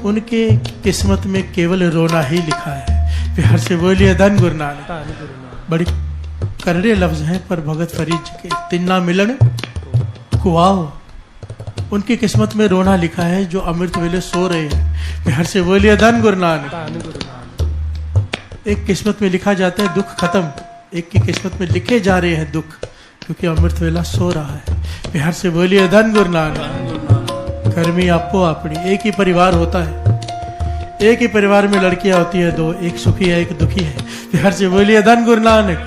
उनके किस्मत में केवल रोना ही लिखा है। प्यार से बोलिए धन गुरु नानक। बड़ी करड़े लफ्ज हैं पर भगत फरीद जी के, तिन्ना मिलन कुआओ, उनकी किस्मत में रोना लिखा है जो अमृत वेले सो रहे हैं। प्यार से बोलिए धन गुरु नानक। एक किस्मत में लिखा जाता है दुख खत्म, एक की किस्मत में लिखे जा रहे हैं दुख, क्योंकि अमृत वेला सो रहा है। प्यार से बोलिए धन गुरु नानक। कर्मी आपो अपनी, एक ही परिवार होता है, एक ही परिवार में लड़कियां होती है दो, एक सुखी है एक दुखी है। प्यार से बोलिए धन गुरु नानक।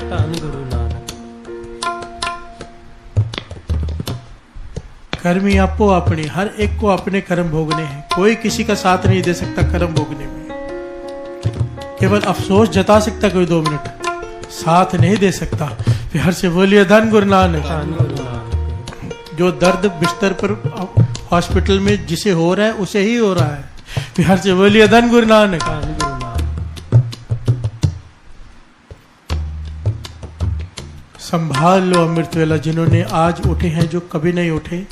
कर्मी आपो अपनी, हर एक को अपने कर्म भोगने हैं, कोई किसी का साथ नहीं दे सकता कर्म भोगने में। केवल अफसोस जता सकता कोई 2 मिनट, साथ नहीं दे सकता। प्यार से बोलिए धन गुरु नानक। जो दर्द बिस्तर पर हॉस्पिटल में जिसे हो रहा है उसे ही हो रहा है। प्यार से बोलिए धन गुरु नानक। संभाल लो अमृत वेला। जिन्होंने आज उठे हैं, जो कभी नहीं उठे,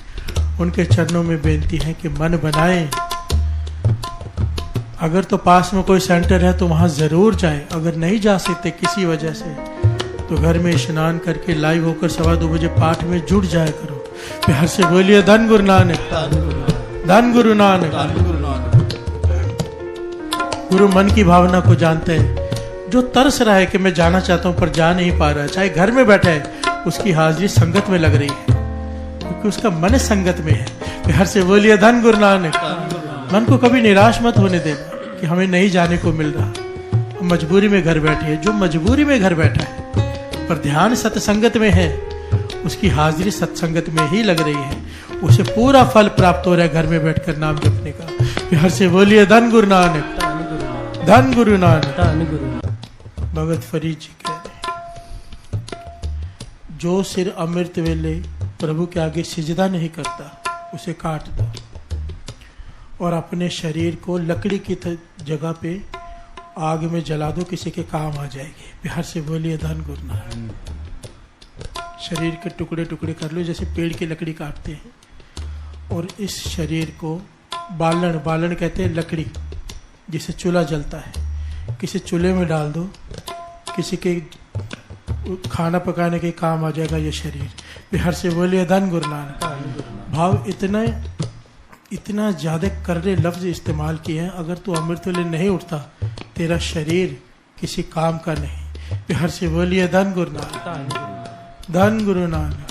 उनके चरणों में बेनती है कि मन बनाएं। अगर तो पास में कोई सेंटर है तो वहां जरूर जाएं। अगर नहीं जा सकते किसी वजह से तो घर में स्नान करके लाइव होकर 2:15 बजे पाठ में जुड़ जाया करो। प्यार से बोलिए धन गुरु नानक, धन गुरु नानक। गुरु मन की भावना को जानते हैं। जो तरस रहा है कि मैं जाना चाहता हूं पर जा नहीं पा रहा है, चाहे घर में बैठा है, उसकी हाजिरी संगत में लग रही है, क्योंकि उसका मन संगत में है। प्यार से बोलिए धन गुरु नानक। मन को कभी निराश मत होने देना कि हमें नहीं जाने को मिल रहा, हम मजबूरी में घर बैठे हैं। जो मजबूरी में घर बैठा है पर ध्यान सत्संगत में है, उसकी हाजिरी सत्संगत में ही लग रही है, उसे पूरा फल प्राप्त हो रहा है घर में बैठकर नाम जपने का। प्यार से बोलिए धन गुरु नानक, धन गुरु नानक। भगत फरीद जी कह रहे जो सिर अमृत वेले प्रभु के आगे सिजदा नहीं करता उसे काट दो और अपने शरीर को लकड़ी की जगह पे आग में जला दो, किसी के काम आ जाएगी। प्यार से बोलिए धन गुरु नानक। शरीर के टुकड़े टुकड़े कर लो जैसे पेड़ की लकड़ी काटते हैं, और इस शरीर को बालन, बालन कहते हैं लकड़ी जिसे चूल्हा जलता है, किसी चूल्हे में डाल दो, किसी के खाना पकाने के काम आ जाएगा ये शरीर। प्यार से बोलिए धन गुरु नानक। भाव इतना ज्यादा करड़े लफ्ज इस्तेमाल किए हैं। अगर तू अमृत वेले नहीं उठता तेरा शरीर किसी काम का नहीं। प्यार से बोलिए धन गुरु नानक, धन गुरु नानक।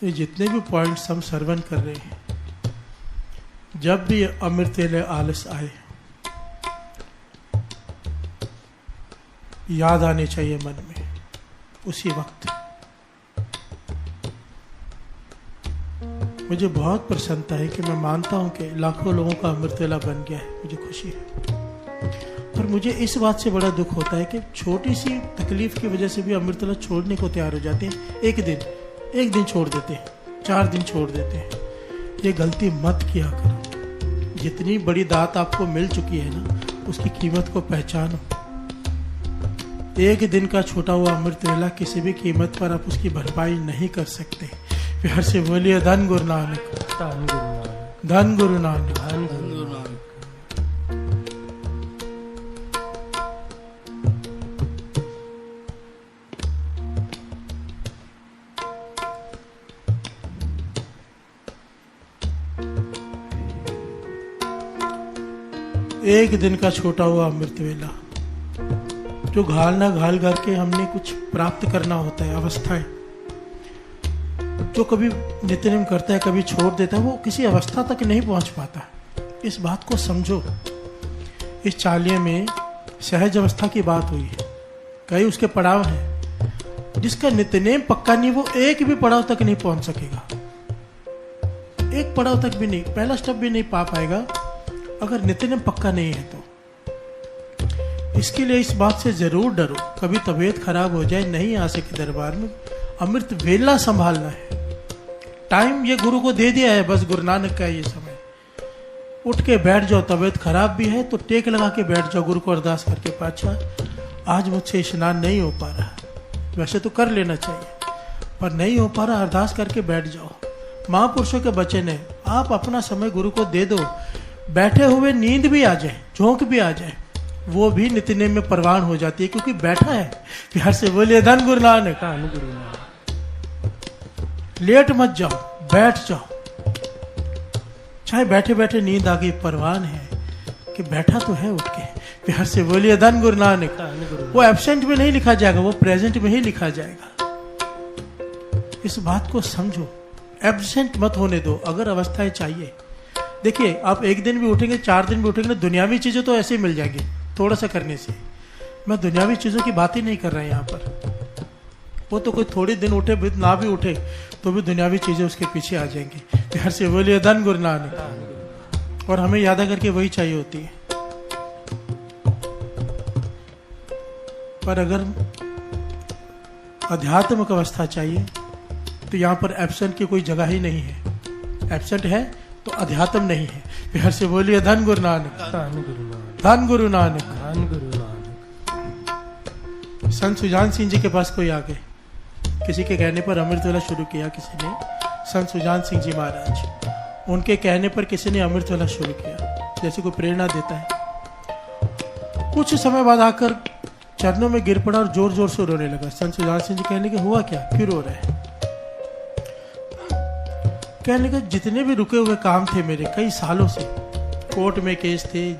ये जितने भी पॉइंट्स हम श्रवण कर रहे हैं, जब भी अमृत वेले आलस आए याद आने चाहिए मन में उसी वक्त। मुझे बहुत प्रसन्नता है कि मैं मानता हूं कि लाखों लोगों का अमृत वेला बन गया है, मुझे खुशी है। पर मुझे इस बात से बड़ा दुख होता है कि छोटी सी तकलीफ की वजह से भी अमृत वेला छोड़ने को तैयार हो जाते हैं। एक दिन छोड़ देते हैं, 4 दिन छोड़ देते हैं। ये गलती मत किया करो। जितनी बड़ी दात आपको मिल चुकी है ना, उसकी कीमत को पहचानो। एक दिन का छूटा हुआ अमृत वेला किसी भी कीमत पर आप उसकी भरपाई नहीं कर सकते। प्यार से बोलिए धन गुरु नानक, धन गुरु नानक, धन गुरु नानक, धन गुरु नानक। एक दिन का छोटा हुआ अमृत वेला, जो घाल ना घाल करके हमने कुछ प्राप्त करना होता है, अवस्थाएं जो कभी नित्यनेम करता है कभी छोड़ देता है, वो किसी अवस्था तक नहीं पहुंच पाता। इस बात को समझो। इस चालिये में सहज अवस्था की बात हुई है, कई उसके पड़ाव हैं। जिसका नित्यनेम पक्का नहीं वो एक भी पड़ाव तक नहीं पहुंच सकेगा, एक पड़ाव तक भी नहीं, पहला स्टेप भी नहीं पा पाएगा अगर नित्यनेम पक्का नहीं है तो। इसके लिए इस बात से जरूर डरो, कभी तबीयत खराब हो जाए नहीं आ सके दरबार में, अमृत वेला संभालना है। टाइम ये गुरु को दे दिया है, बस गुरु नानक का ये समय। उठ के बैठ जाओ, तबीयत खराब भी है तो टेक लगा के बैठ जाओ, गुरु को अरदास करके, पातशाह आज मुझसे स्नान नहीं हो पा रहा, वैसे तो कर लेना चाहिए पर नहीं हो पा रहा, अरदास करके बैठ जाओ। महापुरुषों के वचन है, आप अपना समय गुरु को दे दो, बैठे हुए नींद भी आ जाए, झोंक भी आ जाए, वो भी नित्यनेम में परवान हो जाती है, क्योंकि बैठा है। प्यार से बोलिए धन गुरु नानक, धन गुरु नानक। लेट मत जाओ, बैठ जाओ, चाहे बैठे बैठे नींद आ गई, परवान है कि बैठा तो है उठ के। प्यार से बोलिए धन गुरु नानक। धन गुरु वो एब्सेंट में नहीं लिखा जाएगा, वो प्रेजेंट में ही लिखा जाएगा। इस बात को समझो, एब्सेंट मत होने दो। अगर अवस्थाएं चाहिए, देखिए आप एक दिन भी उठेंगे, 4 दिन भी उठेंगे, दुनियावी चीजें तो ऐसे ही मिल जाएंगी थोड़ा सा करने से। मैं दुनियावी चीजों की बात ही नहीं कर रहा यहाँ पर, वो तो कोई थोड़े दिन उठे ना भी उठे तो भी दुनियावी चीजें उसके पीछे आ जाएंगी। प्यार से बोलिए धन गुरु नानक। और हमें याद करके वही चाहिए होती है। पर अगर आध्यात्मिक अवस्था चाहिए तो यहाँ पर एब्सेंट की कोई जगह ही नहीं है। एब्सेंट है तो अध्यात्म नहीं है। प्यार से बोलिए धन गुरु नानक, धन गुरु नानक, धन गुरु नानक, धन गुरु नानक। संत सुजान सिंह जी के पास कोई आ गए, किसी के कहने पर अमृत वेला शुरू किया किसी ने, संत सुजान सिंह जी महाराज, उनके कहने पर किसी ने अमृत वेला शुरू किया, जैसे कोई प्रेरणा देता है। कुछ समय बाद आकर चरणों में गिर पड़ा और जोर जोर से रोने लगा। संत सुजान सिंह जी कहने के हुआ क्या, क्यों रो रहे हैं? कहने का जितने भी रुके हुए काम थे मेरे कई सालों से, कोर्ट में केस थे,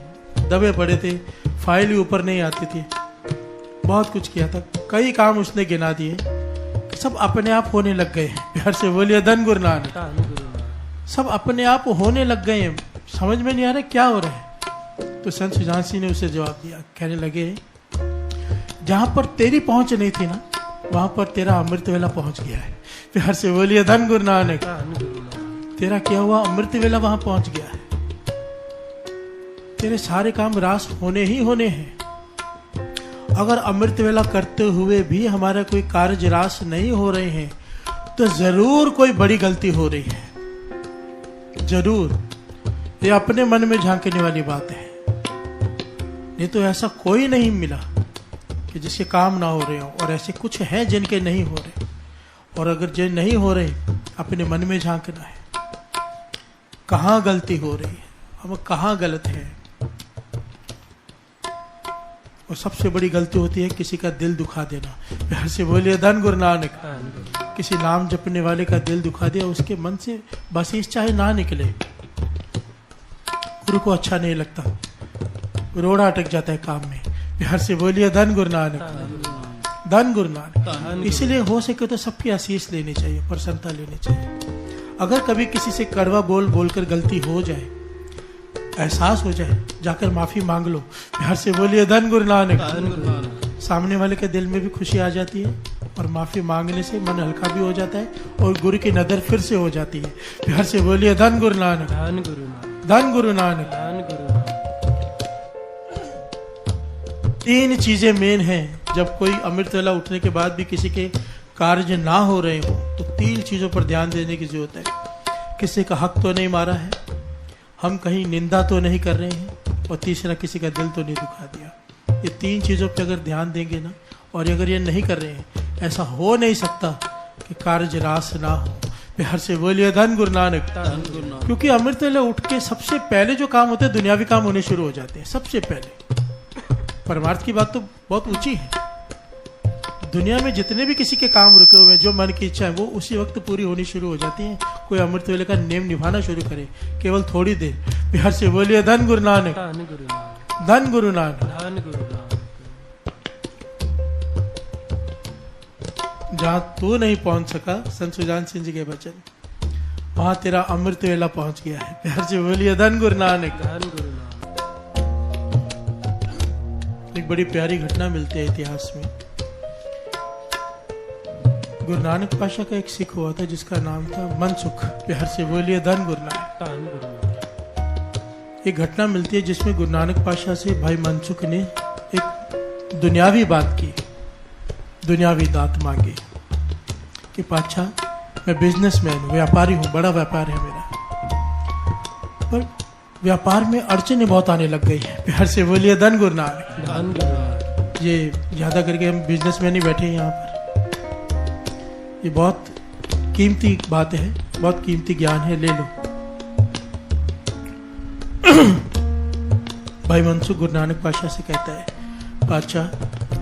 दबे पड़े थे, फाइल ही ऊपर नहीं आती थी, बहुत कुछ किया था, कई काम उसने गिना दिए, सब अपने आप होने लग गए हैं। प्यार से बोलिए धन गुरु नानक। सब अपने आप होने लग गए हैं, समझ में नहीं आ रहा क्या हो रहा है। तो संत सुजान सिंह ने उसे जवाब दिया, कहने लगे जहां पर तेरी पहुंच नहीं थी ना, वहां पर तेरा अमृत वेला पहुंच गया है। प्यार से बोलिए धन गुरु नानक। तेरा क्या हुआ, अमृत वेला वहां पहुंच गया है। तेरे सारे काम रास होने ही होने हैं। अगर अमृत वेला करते हुए भी हमारा कोई कार्य रास नहीं हो रहे हैं तो जरूर कोई बड़ी गलती हो रही है, जरूर। ये अपने मन में झांकने वाली बात है। नहीं तो ऐसा कोई नहीं मिला कि जिसके काम ना हो रहे हो, और ऐसे कुछ हैं जिनके नहीं हो रहे। और अगर जिन नहीं हो रहे, अपने मन में झांकना है, कहाँ गलती हो रही है, हम कहाँ गलत है। और सबसे बड़ी गलती होती है किसी का दिल दुखा देना। प्यार से बोलिए धन गुरु नानक। किसी नाम जपने वाले का दिल दुखा दिया, उसके मन से बसीस चाहे ना निकले, गुरु को अच्छा नहीं लगता, रोड़ा अटक जाता है काम में। प्यार से बोलिए धन गुरु नानक, धन गुरु नानक। इसलिए हो सके तो सबकी आशीष लेनी चाहिए, प्रसन्नता लेनी चाहिए। अगर कभी किसी से कड़वा बोलकर गलती हो जाए, एहसास हो जाए, जाकर माफी मांग लो। प्यार से बोलिए धन गुरु नानक। सामने वाले के दिल में भी खुशी आ जाती है और माफी मांगने से मन हल्का भी हो जाता है और गुरु की नजर फिर से हो जाती है। प्यार से बोलिए धन गुरु नानक, धन गुरु नानक, धन गुरु नानक। धन गुरु नानक। 3 चीजें मेन हैं। जब कोई अमृत वेला उठने के बाद भी किसी के कार्य ना हो रहे हो तो 3 चीजों पर ध्यान देने की जरूरत है। किसी का हक तो नहीं मारा है, हम कहीं निंदा तो नहीं कर रहे हैं, और तीसरा किसी का दिल तो नहीं दुखा दिया। ये 3 चीजों पर अगर ध्यान देंगे ना, और अगर ये नहीं कर रहे हैं, ऐसा हो नहीं सकता कि कार्य रास ना हो। बिहार से बोलिए धन गुरु नानक। क्योंकि अमृत वेले उठ के सबसे पहले जो काम होते हैं दुनियावी काम होने शुरू हो जाते हैं। सबसे पहले परमार्थ की बात तो बहुत ऊंची है। दुनिया में जितने भी किसी के काम रुके हुए हैं, जो मन की इच्छा है, वो उसी वक्त पूरी होनी शुरू हो जाती है। कोई अमृत वेले का नेम निभाना शुरू करे, केवल थोड़ी देर। बिहार से बोलिए धन गुरु नानक। धन गुरु नानक। धन गुरु नानक। धन गुरु नानक। जहां तू नहीं पहुंच सका, संत सुजान सिंह जी के वचन, वहां तेरा अमृत वेला पहुंच गया है। बिहार से बोलिए धन गुरु नानक। धन गुरु नानक। एक बड़ी प्यारी घटना मिलती है इतिहास में। गुरु नानक पाशा का एक सिख हुआ था जिसका नाम था मनसुख। बिहार से बोलिए धन गुरु नानक। धन गुरु नानक। एक घटना मिलती है जिसमें गुरु नानक पाशा से भाई मनसुख ने एक दुनियावी बात की, दुनियावी दात मांगे कि पातशाह, मैं बिजनेसमैन हूं, व्यापारी हूं, बड़ा व्यापार है मेरा, पर व्यापार में अड़चने बहुत आने लग गई है। बिहार से बोलिए धन गुरु नानक। धन गुरु नानक। ये ज्यादा करके हम बिजनेसमैन ही बैठे हैं यहाँ पर। ये बहुत कीमती बात है, बहुत कीमती ज्ञान है, ले लो। भाई मनसुख गुरु नानक पातशाह से कहता है, पातशाह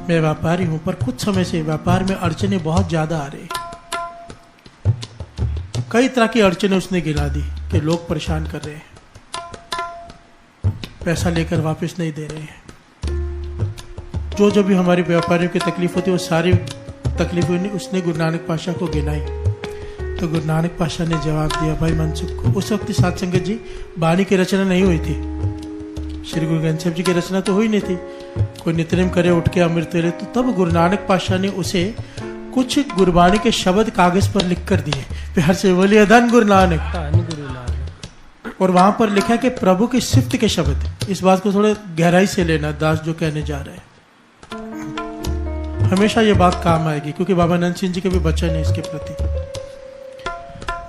मैं व्यापारी हूं, पर कुछ समय से व्यापार में अड़चने बहुत ज्यादा आ रही। कई तरह की अड़चने उसने गिना दी कि लोग परेशान कर रहे हैं, पैसा लेकर वापस नहीं दे रहे हैं, जो भी हमारे व्यापारियों की तकलीफ होती है वो सारी तकलीफें उसने गुरु नानक पातशाह को गिनाई। तो गुरु नानक पातशाह ने जवाब दिया भाई मनसुख को। उस वक्त साध संगत जी वाणी की रचना नहीं हुई थी, श्री गुरु ग्रंथ साहिब जी की रचना तो हुई नहीं थी। कोई नित्यनेम करे उठ के अमृत वेले, तो तब गुरु नानक पातशाह ने उसे कुछ गुरबाणी के शब्द कागज पर लिख कर दिए। बिहार से बोलिए धन गुरु नानक। धन गुरु नानक। और वहां पर लिखा कि प्रभु की सिफ्त के शब्द। इस बात को थोड़े गहराई से लेना, दास जो कहने जा रहे हैं, हमेशा ये बात काम आएगी, क्योंकि बाबा नंद सिंह जी के भी वचन है इसके प्रति।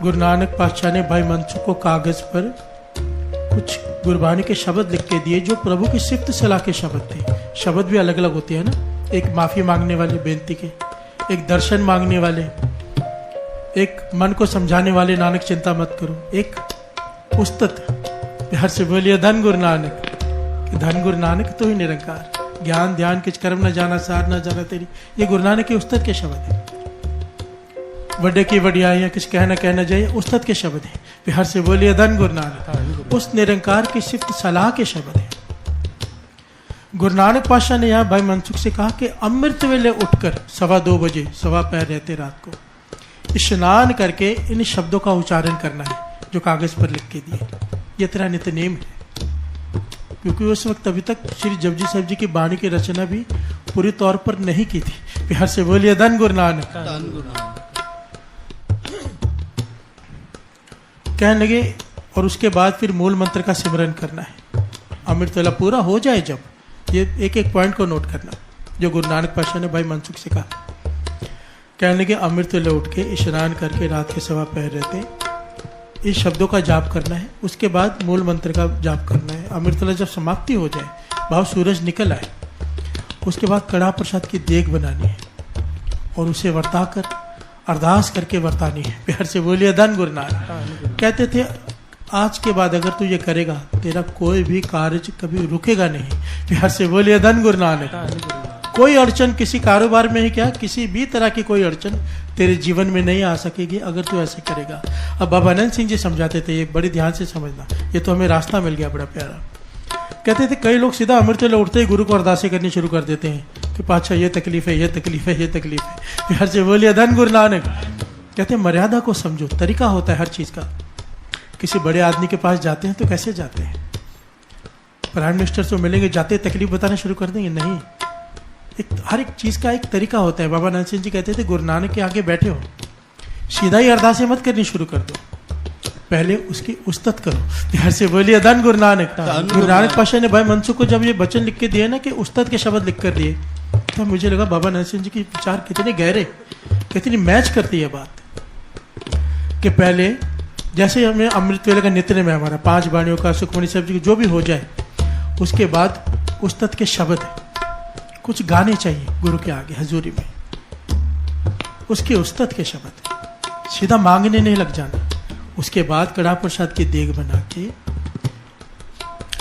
गुरु नानक पातशाह ने भाई मनसुख को कागज पर कुछ गुरबानी के शब्द लिख के दिए, जो प्रभु की सिफ्त सलाह के शब्द थे। शब्द भी अलग अलग होते हैं ना, एक माफी मांगने वाले बेनती के, एक दर्शन मांगने वाले, एक मन को समझाने वाले नानक चिंता मत करो, एक उस्तत। बिहार से बोलिए धन गुरु नानक। धन गुरु नानक तो ही निरंकार, ज्ञान ध्यान किच कर्म न जाना, सार न जाना तेरी, ये गुरु नानक के उस्तत के शब्द है। वड्डे की वडियाइयां किस कहना जाए, उस्तत के शब्द है। बिहार से बोलिए धन गुरु नानक। उस निरंकार की सिफ्त सलाह के शब्द है। गुरु नानक पातशाह ने यहाँ भाई मनसुख से कहा कि अमृत वेले उठकर 2:15 बजे, सवा पैर रहते रात को, स्नान करके इन शब्दों का उच्चारण करना है जो कागज पर लिख के दिए। ये तेरा नित्य नेम है। क्योंकि उस वक्त अभी तक श्री जपजी साहब जी की वाणी की रचना भी पूरी तौर पर नहीं की थी। बिहार से बोलिए धन गुरु नानक। धन गुरु नानक। कहने लगे, और उसके बाद फिर मूल मंत्र का सिमरन करना है। अमृत वेला पूरा हो जाए जब, ये एक एक पॉइंट को नोट करना जो गुरु नानक पातशाह ने भाई मनसुख से कहा। कहने लगे अमृत वेले उठ के स्नान करके रात के 2:15 रहते इस शब्दों का जाप करना है। उसके बाद मूल मंत्र का जाप करना है। अमृत वेला जब समाप्ति हो जाए, भाव सूरज निकल आए, उसके बाद कड़ा प्रसाद की देग बनानी है और उसे वर्ता कर अरदास करके वर्तानी है। प्यार से बोलिए धन गुरु नानक। कहते थे आज के बाद अगर तू ये करेगा तेरा कोई भी कार्य कभी रुकेगा नहीं। प्यार से बोलिए धन गुरु नानक। कोई अड़चन किसी कारोबार में ही क्या, किसी भी तरह की कोई अड़चन तेरे जीवन में नहीं आ सकेगी अगर तू ऐसे करेगा। अब बाबा नंद सिंह जी समझाते थे, ये बड़ी ध्यान से समझना, ये तो हमें रास्ता मिल गया बड़ा प्यारा। कहते थे कई लोग सीधा अमृत वेले उठते ही गुरु को अरदासें करनी शुरू कर देते हैं कि पातशाह ये तकलीफ है, ये तकलीफ है, ये तकलीफ है। प्यार से बोलिए धन गुरु नानक। कहते हैं मर्यादा को समझो, तरीका होता है हर चीज का। किसी बड़े आदमी के पास जाते हैं तो कैसे जाते हैं? प्राइम मिनिस्टर से मिलेंगे, जाते तकलीफ बताना शुरू कर देंगे? नहीं, हर एक चीज का एक तरीका होता है। बाबा नंद सिंह जी कहते थे गुरु नानक के आगे बैठे हो, सीधा ही अरदासें मत करनी शुरू कर दो, पहले उसकी उस्तत करो। प्यार से बोलिए धन गुरु नानक। गुरु नानक पातशाह ने भाई मनसुख को जब ये वचन लिख के दिए ना कि उस्तत के शब्द लिख कर दिए, तो मुझे लगा बाबा नंद सिंह जी की विचार कितने गहरे, कितनी मैच करती है बात। कि पहले जैसे हमें अमृत वेले का नित्य में हमारा 5 वाणियों का, सुखमणि साहब जी की जो भी हो जाए, उसके बाद उस्तत के शब्द है, कुछ गाने चाहिए गुरु के आगे हजूरी में, उसके उस्ताद के शब्द, सीधा मांगने नहीं लग जाना। उसके बाद कड़ा प्रसाद की देग बना के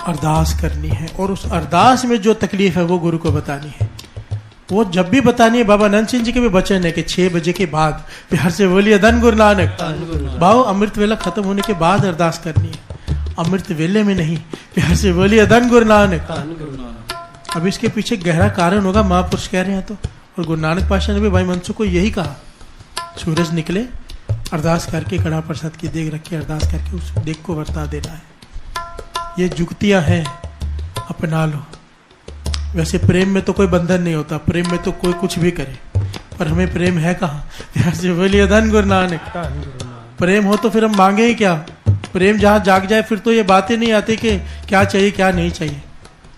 अरदास करनी है, और उस अरदास में जो तकलीफ है वो गुरु को बतानी है। वो जब भी बतानी है, बाबा नंद सिंह जी के भी वचन है कि 6 बजे के बाद प्यार से बोलिए धन गुरु नानक। भाव अमृत वेला खत्म होने के बाद अरदास करनी है, अमृत वेले में नहीं। प्यार से बोलिए धन गुरु नानक। अब इसके पीछे गहरा कारण होगा, महापुरुष कह रहे हैं तो। और गुरु नानक पातशाह ने भी भाई मनसुख को यही कहा, सूरज निकले अरदास करके कड़ा प्रसाद की देग रख के अरदास करके उस देग को बरता देना है। ये जुगतियां हैं, अपना लो। वैसे प्रेम में तो कोई बंधन नहीं होता, प्रेम में तो कोई कुछ भी करे, पर हमें प्रेम है कहाँ? प्यार से बोलिए धन गुरु नानक। प्रेम हो तो फिर हम मांगे ही क्या? प्रेम जहाँ जाग जाए फिर तो ये बातें नहीं आती कि क्या चाहिए क्या नहीं चाहिए।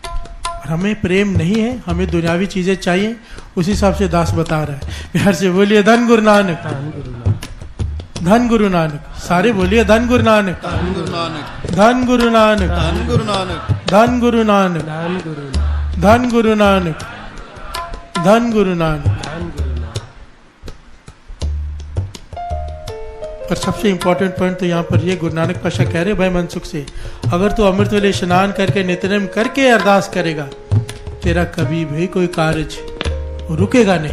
और हमें प्रेम नहीं है, हमें दुनियावी चीजें चाहिए, उस हिसाब से दास बता रहा है। प्यार से बोलिए धन गुरु नानक, धन गुरु नानक। सारे बोलिए धन गुरु नानक, धन गुरु नानक, धन गुरु नानक, धन गुरु नानक, धन गुरु नानक, धन गुरु नानक, धन गुरु नानक। पर सबसे इंपॉर्टेंट पॉइंट तो यहाँ पर ये गुरु नानक पातशाह कह रहे भाई मनसुख से, अगर तू अमृत वेले स्नान करके नित्यनेम करके अरदास करेगा, तेरा कभी भी कोई कार्य रुकेगा नहीं।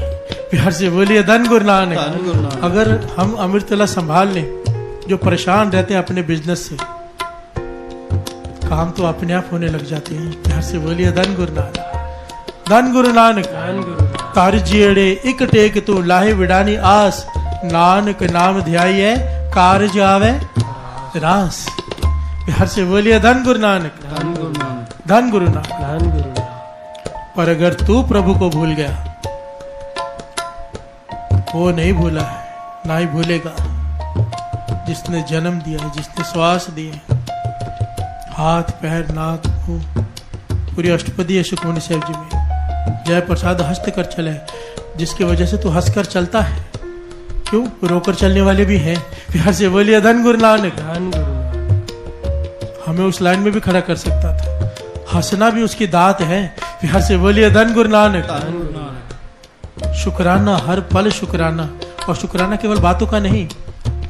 प्यार से बोलिए धन गुरु नानक। अगर हम अमृत वेला संभाल लें, जो परेशान रहते हैं अपने बिजनेस से, काम तो अपने आप होने लग जाते हैं। प्यार से बोलिए धन गुरु नानक, धन गुरु नानक। तार जियड़े इक टेक तू लाहे विडानी आस, नानक नाम ध्याई कारज आवे रास। प्यार से बोलिए धन गुरु नानक, धन गुरु नानक, धन गुरु नानक। पर अगर तू प्रभु को भूल गया, वो नहीं भूला है, ना ही भूलेगा। जिसने जन्म दिया है, जिसने श्वास दिए, हाथ पैर नाक मुंह, पूरी अष्टपदी है सुखमनी साहब जी में, जय प्रसाद हस्त कर चले, जिसकी वजह से तू हंस कर चलता है। क्यों? रोकर चलने वाले भी हैं। प्यार से बोलिए धन गुरु नानक, धन गुरु नानक। हमें उस लाइन में भी खड़ा कर सकता था, हंसना भी उसकी दात है। प्यार से बोलिए धन गुरु नानक, धन गुरु नानक। शुक्राना, हर पल शुक्राना, और शुक्राना केवल बातों का नहीं,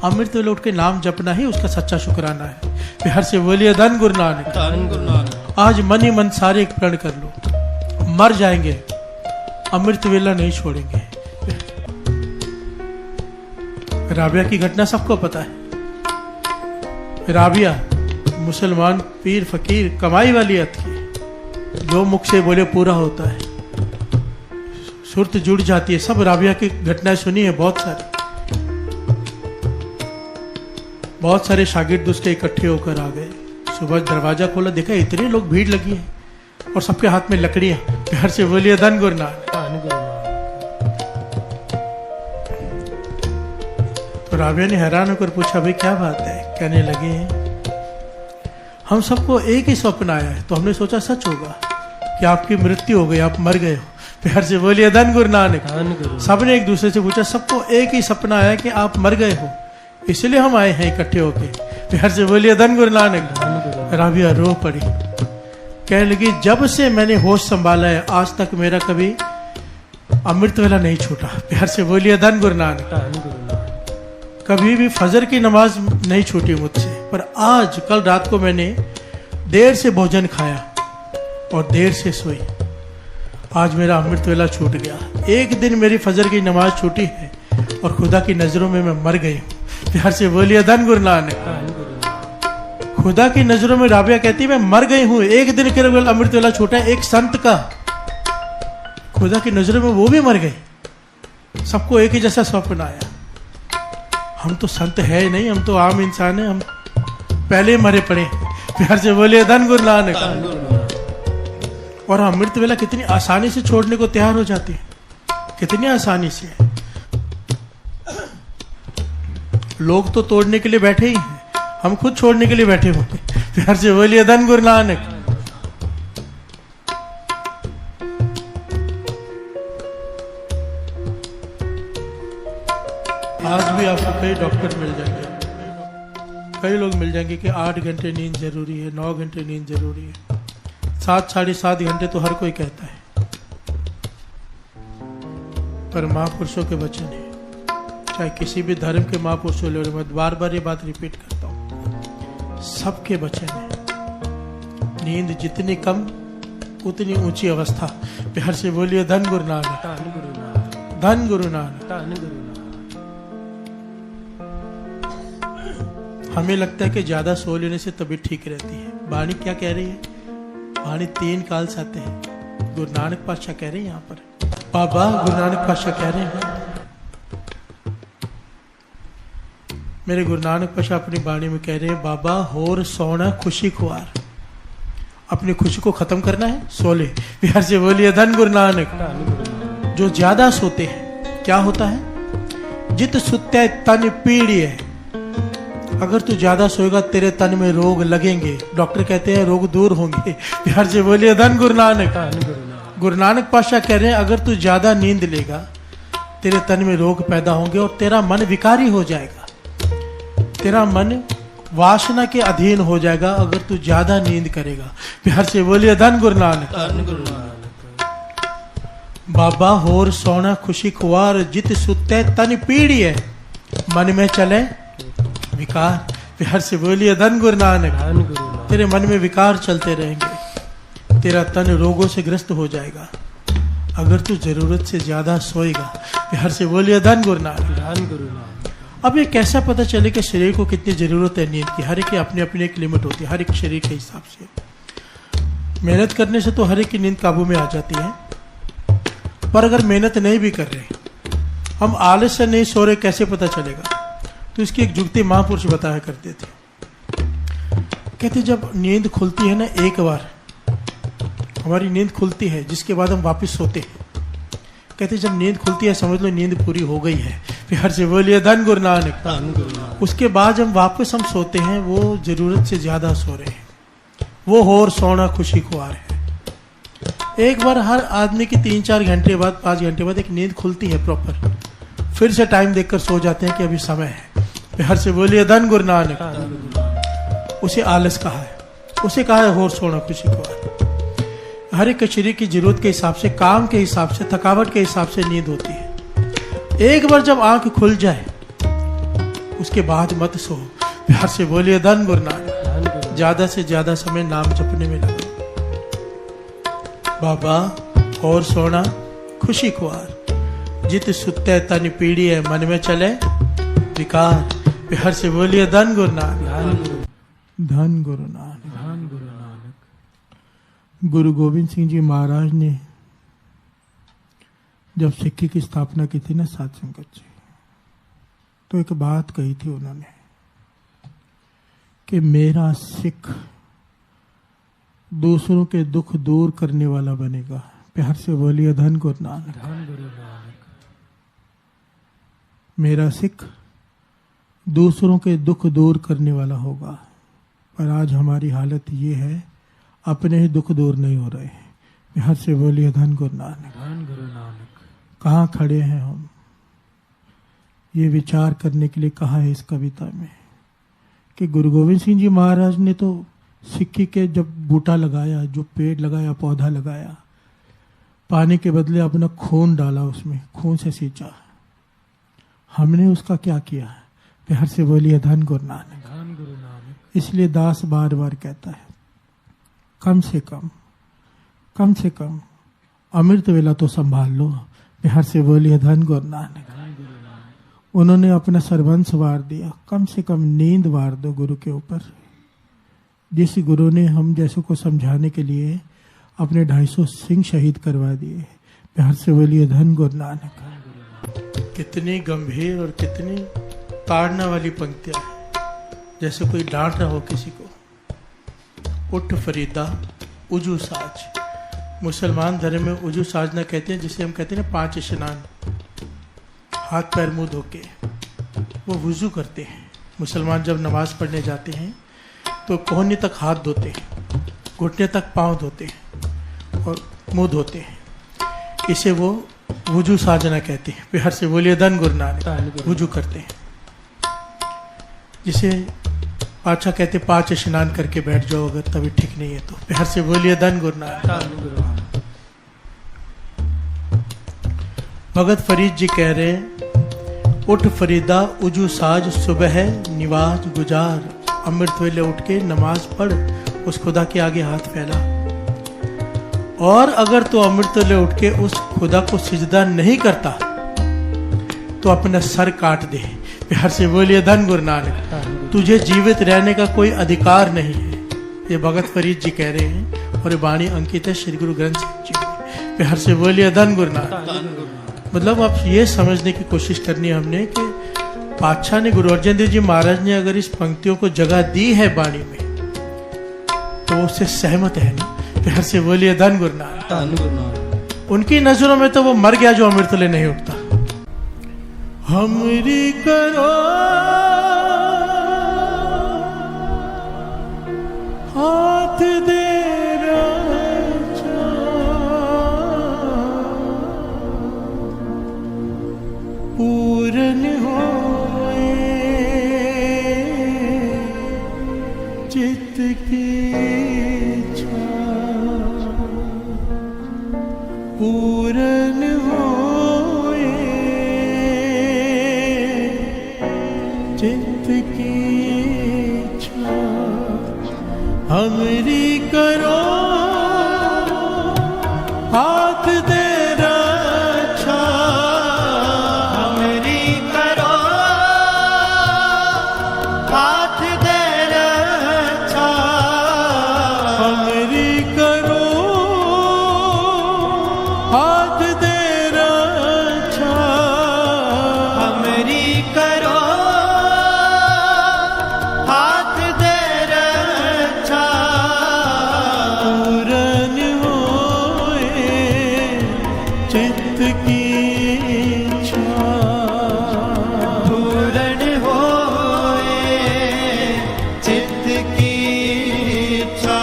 अमृत वेले उठ के नाम जपना ही उसका सच्चा शुक्राना है। प्यार से बोलिए धन गुरु नानक, धन गुरु नानक। आज मन ही मन सारे एक प्रण कर लो, मर जाएंगे अमृत वेला नहीं छोड़ेंगे। राबिया की घटना सबको पता है। राबिया मुसलमान पीर फकीर कमाई वाली अत की, जो मुख से बोले पूरा होता है, सुरत जुड़ जाती है। सब राबिया की घटनाएं सुनी है, बहुत सारे शागिर्द उसके इकट्ठे होकर आ गए। सुबह दरवाजा खोला, देखा इतने लोग, भीड़ लगी है, और सबके हाथ में लकड़ियां। प्यार से बोलिए धन गुरु नानक। तो राबिया ने हैरान होकर पूछा, भाई क्या बात है? कहने लगे, हम सबको एक ही स्वप्न आया है, तो हमने सोचा सच होगा कि आपकी मृत्यु हो गई, आप मर गए हो। प्यार से बोलिए धन गुरु नानक। सबने एक दूसरे से पूछा, सबको एक ही सपना आया कि आप मर गए हो, इसलिए हम आए हैं इकट्ठे होके। प्यार से बोलिए धन गुरु नानक। राबिया रो पड़ी, कहने लगी, जब से मैंने होश संभाला है आज तक मेरा कभी अमृत वेला नहीं छूटा। प्यार से बोलिए धन गुरु नानक। कभी भी फजर की नमाज नहीं छूटी मुझसे, पर आज कल रात को मैंने देर से भोजन खाया और देर से सोई, आज मेरा अमृत वेला छूट गया। एक दिन मेरी फजर की नमाज छूटी है और खुदा की नजरों में मैं मर गई हूँ। प्यार से बोलिए धन गुरु नानक। खुदा की नजरों में राबिया कहती मैं मर गई हूँ, एक दिन केवल अमृत वेला छूटा है। एक संत का खुदा की नजरों में वो भी मर गए। सबको एक ही जैसा स्वप्न आया। हम तो संत है ही नहीं, हम तो आम इंसान है, हम पहले मरे पड़े। प्यार से बोलिए धन गुरु नानक। और अमृत वेला कितनी आसानी से छोड़ने को तैयार हो जाते हैं, कितनी आसानी से। लोग तो तोड़ने के लिए बैठे ही हैं, हम खुद छोड़ने के लिए बैठे हुए। प्यार से बोलिए धन गुरु नानक। आज भी आपको कई डॉक्टर मिल जाएंगे, कई लोग मिल जाएंगे कि 8 घंटे नींद जरूरी है, 9 घंटे नींद जरूरी है, 7 साढ़े 7 घंटे तो हर कोई कहता है। पर महापुरुषों के वचन है, चाहे किसी भी धर्म के महापुरुषों ले, मैं बार बार ये बात रिपीट करता हूँ, सबके वचन है, नींद जितनी कम उतनी ऊंची अवस्था। प्यार से बोलिए धन गुरु नानक, धन गुरु नानक, धन गुरु नानक। धन गुरु नानक। हमें लगता है कि ज्यादा सो लेने से तबीयत ठीक रहती है। वाणी क्या कह रही है? वाणी 3 काल से आते हैं। गुरु नानक पातशाह कह रहे हैं यहाँ पर, बाबा गुरु नानक पातशाह कह रहे हैं, मेरे गुरु नानक पातशाह अपनी वाणी में कह रहे हैं, बाबा होर सोना खुशी खुआर। अपनी खुशी को खत्म करना है, सो ले। प्यार से बोलिए धन गुरु नानक। जो ज्यादा सोते हैं क्या होता है? जित सुत्ते तन पीड़ी है। अगर तू ज्यादा सोएगा तेरे तन में रोग लगेंगे, डॉक्टर कहते हैं रोग दूर होंगे। प्यार से बोलिए धन गुरु नानक। गुरु नानक पातशाह कह रहे हैं, अगर तू ज्यादा नींद लेगा तेरे तन में रोग पैदा होंगे और तेरा मन विकारी हो जाएगा, तेरा मन वासना के अधीन हो जाएगा अगर तू ज्यादा नींद करेगा। प्यार से बोलिए धन गुरु नानक। बाबा होर सोना खुशी खुआर, जित सुते तन पीड़ी है, मन में चले विकार। प्यार से बोलिए धन गुरु नानक। तेरे मन में विकार चलते रहेंगे, तेरा तन रोगों से ग्रस्त हो जाएगा अगर तू जरूरत से ज्यादा सोएगा। प्यार से बोलिए धन गुरु नानक। अब ये कैसा पता चले कि शरीर को कितनी जरूरत है नींद की? हर एक की अपनी अपनी एक लिमिट होती है, हर एक शरीर के हिसाब से। मेहनत करने से तो हर एक की नींद काबू में आ जाती है, पर अगर मेहनत नहीं भी कर रहे, हम आलस से नहीं सो रहे, कैसे पता चलेगा? तो इसकी एक जुगती महापुरुष बताया करते थे, कहते जब नींद खुलती है ना, एक बार हमारी नींद खुलती है जिसके बाद हम वापस सोते हैं, कहते जब नींद खुलती है समझ लो नींद पूरी हो गई है। प्यार से बोलिए धन गुरु नानक। उसके बाद जब वापस हम सोते हैं वो जरूरत से ज्यादा सो रहे हैं, वो होर सोना खुशी खुआर है। एक बार हर आदमी की 3-4 घंटे बाद 5 घंटे बाद एक नींद खुलती है प्रॉपर, फिर से टाइम देखकर सो जाते हैं कि अभी समय है। प्यार से बोलिए धन गुरु नानक। उसे आलस कहा है, उसे कहा है होर सोना खुशी खुआर। हर एक शरीर की जरूरत के हिसाब से, काम के हिसाब से, थकावट के हिसाब से नींद होती है। एक बार जब आंख खुल जाए उसके बाद मत सो। प्यार से बोलिए धन गुरु नानक। ज्यादा से ज्यादा समय नाम जपने में लगा। बाबा और सोना खुशी खुआर, जित सुते तन पीड़ी है, मन में चले विकार। प्यार से बोलिए धन गुरु नानक। धन गुरु नानक। धन गुरु नानक। गुरु गोविंद सिंह जी महाराज ने जब सिक्की की स्थापना की थी ना साध संगत जी, तो एक बात कही थी उन्होंने कि मेरा सिख दूसरों के दुख दूर करने वाला बनेगा। प्यार से बोलिए धन गुरु नानक। धन गुरु नानक। मेरा सिख दूसरों के दुख दूर करने वाला होगा। पर आज हमारी हालत ये है, अपने ही दुख दूर नहीं हो रहे। प्यार से बोलिए धन गुरु नानक। धन गुरु नानक। कहाँ खड़े हैं हम? ये विचार करने के लिए कहा है इस कविता में कि गुरु गोविंद सिंह जी महाराज ने तो सिक्की के जब बूटा लगाया, जो पेड़ लगाया, पौधा लगाया, पानी के बदले अपना खून डाला, उसमें खून से सींचा। हमने उसका क्या किया? प्यार से बोलिए धन गुरु नानक। धन गुरु नानक। इसलिए दास बार बार कहता है, कम से कम अमृत वेला तो संभाल लो। प्यार से बोलिए धन गुरु नानक। उन्होंने अपना सर्वंस वार दिया, कम से कम नींद वार दो गुरु के ऊपर। जिस गुरु ने हम जैसों को समझाने के लिए अपने 250 सिंह शहीद करवा दिए। प्यार से बोलिए धन गुरु नानक। कितनी गंभीर और कितनी ताड़ना वाली पंक्तियां हैं, जैसे कोई डांट रहा हो किसी को। उठ फरीदा उजू साज। मुसलमान धर्म में उजू साजना कहते हैं, जिसे हम कहते हैं ना 5 स्नान, हाथ पैर मुंह धो के वो वुजू करते हैं। मुसलमान जब नमाज पढ़ने जाते हैं तो कोहनी तक हाथ धोते हैं, घुटने तक पांव धोते हैं और मुंह धोते हैं। इसे वो वुजू साजना कहते हैं। प्यार से बोलिए धन गुरु नानक। वुजू करते हैं, जिसे पाचा कहते 5 स्नान करके बैठ जाओ अगर तभी ठीक नहीं है तो। प्यार से बोलिए धन गुरु नानक। भगत फरीद जी कह रहे हैं, उठ फरीदा उजू साज सुबह निवाज गुजार, अमृत वेले उठ के नमाज पढ़, उस खुदा के आगे हाथ फैला। और अगर तू अमृत वेले उठ के उस खुदा को सिजदा नहीं करता तो अपना सर काट दे। प्यार से बोलिए धन गुरु नानक। तुझे जीवित रहने का कोई अधिकार नहीं है। ये भगत फरीद जी कह रहे हैं और ये वाणी अंकित है श्री गुरु ग्रंथ साहिब जी में। प्यार से बोलिए धन गुरु नानक। मतलब अब ये समझने की कोशिश करनी है हमने कि पातशाह ने, गुरु अर्जन देव जी महाराज ने अगर इस पंक्तियों को जगह दी है वाणी में तो उससे सहमत है ना। प्यार से बोलिए धन गुरु नानक। उनकी नजरों में तो वो मर गया जो अमृत ले नहीं उठता। हमरी करो हाथ दे पूरन होए चित्त की इच्छा, पूरन होए चित्त की इच्छा, हमरी करो हाथ दे रक्षा, हमरी करो हाथ दे रक्षा, हमरी करो हाथ दे रक्षा, हमरी करो हाथ दे रक्षा, पूरन होए चित्त की इच्छा, पूरन होए चित्त की इच्छा,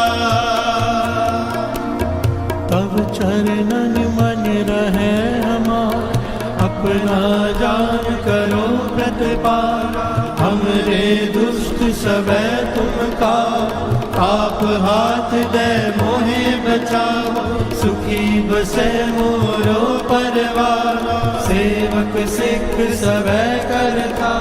तब चरणन मन रहे हमार, अपना जान करो प्रतिपाल, हमरे दुष्ट सबे तुमका, आप हाथ दे मोहे बचाओ, सुखी बसे मोरो परवार, सेवक सिख सबे करता,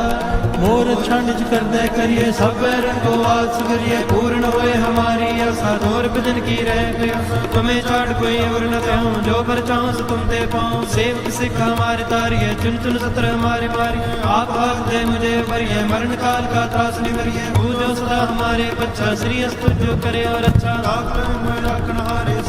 मोर छंड कर दे करिए सब रंगो आस करिए, पूर्ण होए हमारी आशा दौर भजन की रह गया, तुम्हें छाड़ कोई और न कहूँ, जो पर चाहूँ सो तुम ते पाऊँ, सेवक सिख हमारे तारिये, चुन चुन सत्र हमारे मारिए, आप हाथ दे मुझे भरिए, मरण काल का त्रास निवरिए, पूजो सदा हमारे बच्चा, श्री अस्तु जो करे और अच्छा,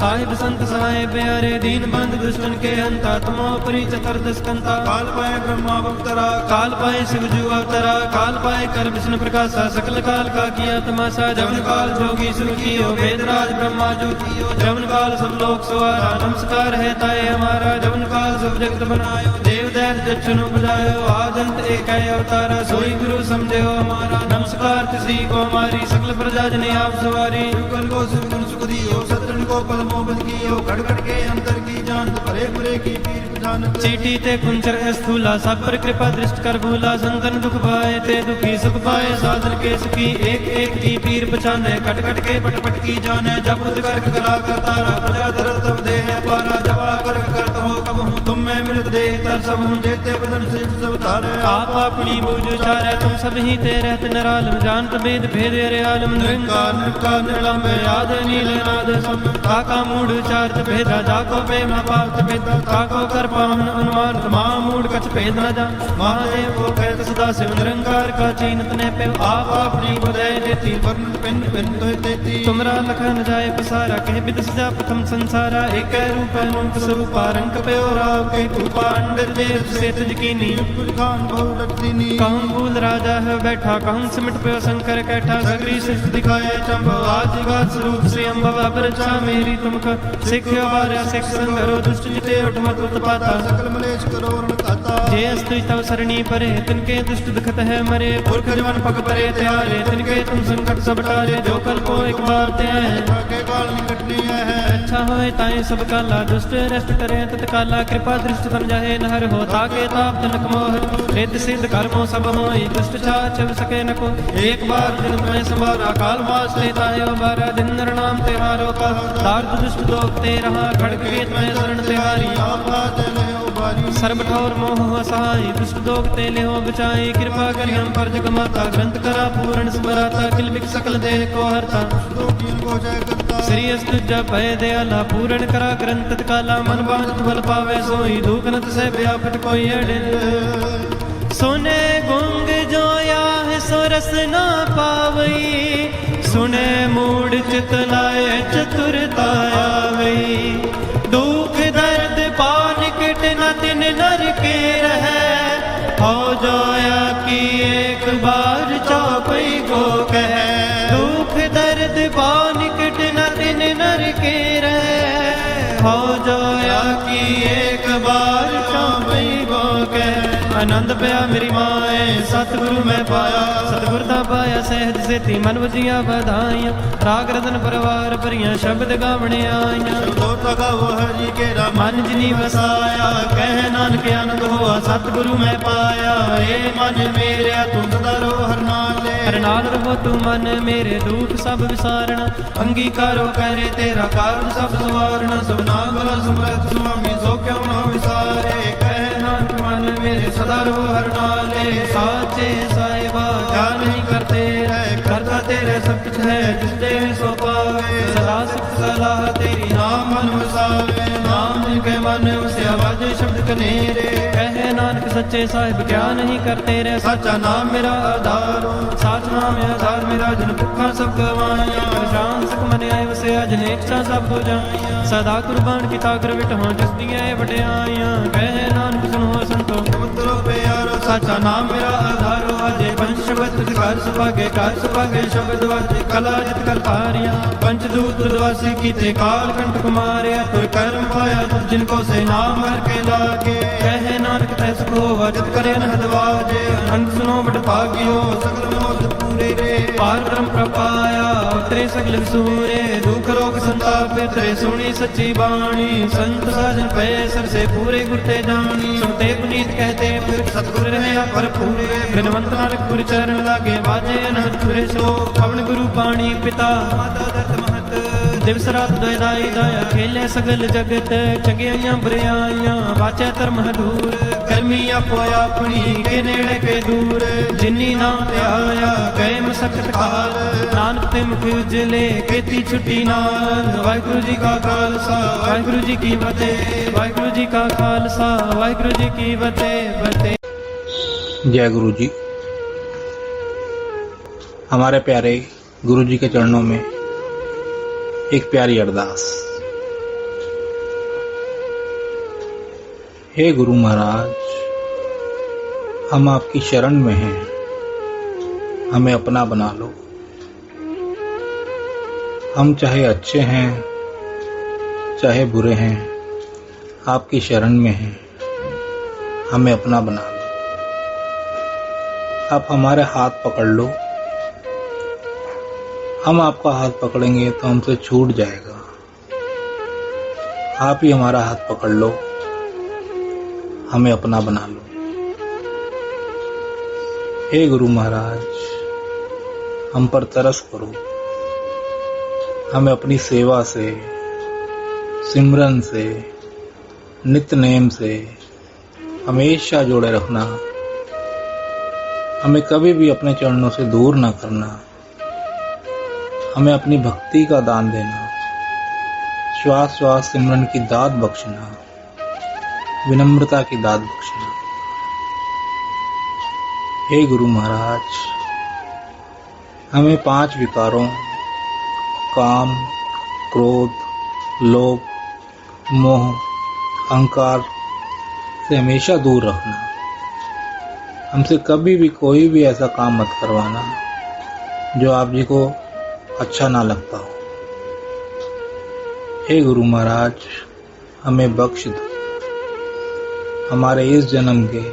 साहिब संत सहाय प्यारे, दीन बंद दुष्टन के अंता, तमोपरि चतुर्दश कंता, काल पाए ब्रह्मा अवतरा, काल पाए शिव जू अवतरा, काल पाए कर विष्णु प्रकाशा, सकल काल का किया तमाशा, जवन काल जोगी सुर कियो, वेदराज ब्रह्मा जो कियो, जवन काल सब लोक सवारा, नमस्कार है ताए हमारा, जवन काल सब जगत बनायो, देव दैत जक्षनु बजायो, आदंत एक अवतारा, सोई गुरु समझो हमारा, नमस्कार तिसी को हमारी, सकल प्रजा जने आप सवारी, युगल को शिव गुण सुख दियो, सत्रन को पद मोबद कियो, खड़खड़ के अंतर की जान, भरे बुरे की पीर जान, चीटी ते कुंचर स्थूला, सब पर कृपा दृष्ट कर भूला, संतन दुख पाए ते दुखी, सुख पाए साधन के सुखी, एक एक की पीर पछाने, कट कट के पट पट की जाने, जब उद कर कला करतारा, प्रजा धर तब दे पारा, जवा कर करत हो कब हूँ, तुम में मिलत दे तर सब हूँ, देते बदन से सब तारे, आप अपनी बूझ उचारे, तुम सब ही ते रहते नरालम, जानत भेद भेद अरे आलम, निरंकार निरंकार निर्लंब, याद नील नाद सम, काका मूड उचारत भेदा, जाको प्रेम पावत भेदा, काको कर पावन अनुमान, महा मूड कछ भेद न जा, महादेव को कहत सदा शिव, निरंकार का चीनत ने पे, आप अपनी बधाई देती, वर्ण पिन पिन तो देती, तुमरा लखन जाए पसारा, कह बिद सजा प्रथम संसारा, एक रूप अनंत स्वरूपा, रंग पे और आप के कृपा, अंडर देव से तुझ कीनी, खान बहु रखतीनी, कहूँ भूल राजा है बैठा, कहूँ सिमट पे शंकर कैठा, सगरी सृष्टि दिखाए चंभव, आज गात स्वरूप से अम्भव, अबरचा मेरी तुमका, सिख्यो बारा सिख संगरो, दुष्ट जिते उठमत उत्पाता, सकल मलेश करो रण खाता, जे अस्तु तव सरणी परे, तिनके दुष्ट दुखत है मरे, पुरख जवन पग परे त्यारे, तिनके तुम संकट सब टारे, जो कल को एक बार ते आए, के काल निकट नहीं है, अच्छा होए ताए सब काला, दुष्ट रस्त करे तत्काला, कृपा दृष्ट बन जाए नहर हो, ताके ताप जनक मोह, रिद्ध सिद्ध कर्मों सब होई, दुष्ट छाछ सके न को, एक बार दिन में संभारा, काल मास लेता है बारा, दिन नर नाम तेहारो का, तार दुष्ट लोग ते रहा, खड़ग गेत में शरण तिहारी, आप वारी सर्ब ठौर मोह असहाय दुष्ट दोग तेले हो बचाए कृपा करि हम पर जग माता ग्रंथ करा पूर्ण स्मराता किल बिक सकल देह को हरता श्री अस्तुजा भय दयाला पूर्ण करा ग्रंथ तत्काला मन बांध बल पावे सोई दुखनत से व्यापट कोई अड़े सुने गुंग जो या है सो रस ना पावई सुने मूड चित लाए चतुरता आवई दुख दर्द पान किट न तिन नर के रहे हो जोया कि एक बार चौपई को कहे दुख दर्द पान किट न तिन नर के रहे हो जोया कि एक बार चौपई को कहे आनंद पया मेरी माए सतगुरु मैं पाया सतगुर दा पाया सहज सेती मन वजिया बधाइयां राग रतन परवार भरियां शब्द गावणे आईयां शब्दों गावो हरि केरा मन जिनी वसाया कह नानक आनंद होआ सतगुरु मैं पाया ए मन मेरे तू सदा रो हर नाल रहो तू मन मेरे दुख सब विसारना अंगीकारो करे तेरा कारण सब सवारना सब नागला समरथ स्वामी सो क्यों ना विसारे कह नानक मन मेरे सदा रो हर नाले साचे साहिबा क्या नहीं करते रहे करता तेरे सब कुछ है जिस दे सो पावे सदा सुख सलाह तेरी नाम मन वसावे नाम के मन उसे आवाज शब्द कनेरे कहे नानक सच्चे साहिब क्या नहीं करते रे सच्चा नाम मेरा आधार साच नाम आधार मेरा जन भुखा सब गवाया शान सुख मन आए उसे अजन इच्छा सब हो जाया सदा कुर्बान की ताकर विट हो जिस दिए वड्याइयां कहे नानक सुनो संतो मुद्रो प्यारो साचा नाम मेरा आधार अजय पंच शब्द कार सुभागे शब्द वाजे कला जित कलकारियां पंचदूत द्वासी कीते काल कंठ कुमारिया तुर कर्म पाया तुम जिनको से नाम हर के लागे कहे नानक तै सुख हो वजत करे न हदवाजे अंग सुनो बट भाग्यो सकल मोद पूरे रे पार ब्रह्म प्रपाया उतरे सगल विसूरे दुख रोग संताप तेरे सुनी सच्ची बाणी संत साजन पे सर से पूरे गुटे जानी सुनते पुनीत कहते फिर सतगुर रहे पर पूरे बिनवंत नानक गुरु चरण लागे बाजे अनहद पूरे सो पवन गुरु पाणी पिता माता दत्त महत दिवस रात दयाई दया खेले सगल जगत चंगियां बुराइयां वाचे धर्म दूर कर्मी आपो अपनी के नेड़े के दूर जिन्नी नाम ते आया गए मसकत काल नानक ते मुख उजले केती छुट्टी नाल वाहिगुरु जी का खालसा वाहिगुरु जी की फतेह वाहिगुरु जी का खालसा वाहिगुरु जी की फतेह। जय गुरु जी। हमारे प्यारे गुरु जी के चरणों में एक प्यारी अरदास। हे गुरु महाराज, हम आपकी शरण में हैं, हमें अपना बना लो। हम चाहे अच्छे हैं चाहे बुरे हैं, आपकी शरण में हैं, हमें अपना बना लो। आप हमारे हाथ पकड़ लो, हम आपका हाथ पकड़ेंगे तो हमसे छूट जाएगा। आप ही हमारा हाथ पकड़ लो, हमें अपना बना लो। हे गुरु महाराज, हम पर तरस करो, हमें अपनी सेवा से, सिमरन से, नित्य नेम से हमेशा जोड़े रखना। हमें कभी भी अपने चरणों से दूर ना करना। हमें अपनी भक्ति का दान देना, श्वास श्वास सिमरन की दात बख्शना, विनम्रता की दात बख्शना। हे गुरु महाराज, हमें 5 विकारों काम, क्रोध, लोभ, मोह, अहंकार से हमेशा दूर रखना। हमसे कभी भी कोई भी ऐसा काम मत करवाना जो आप जी को अच्छा ना लगता हो। हे गुरु महाराज, हमें बख्श दो। हमारे इस जन्म के,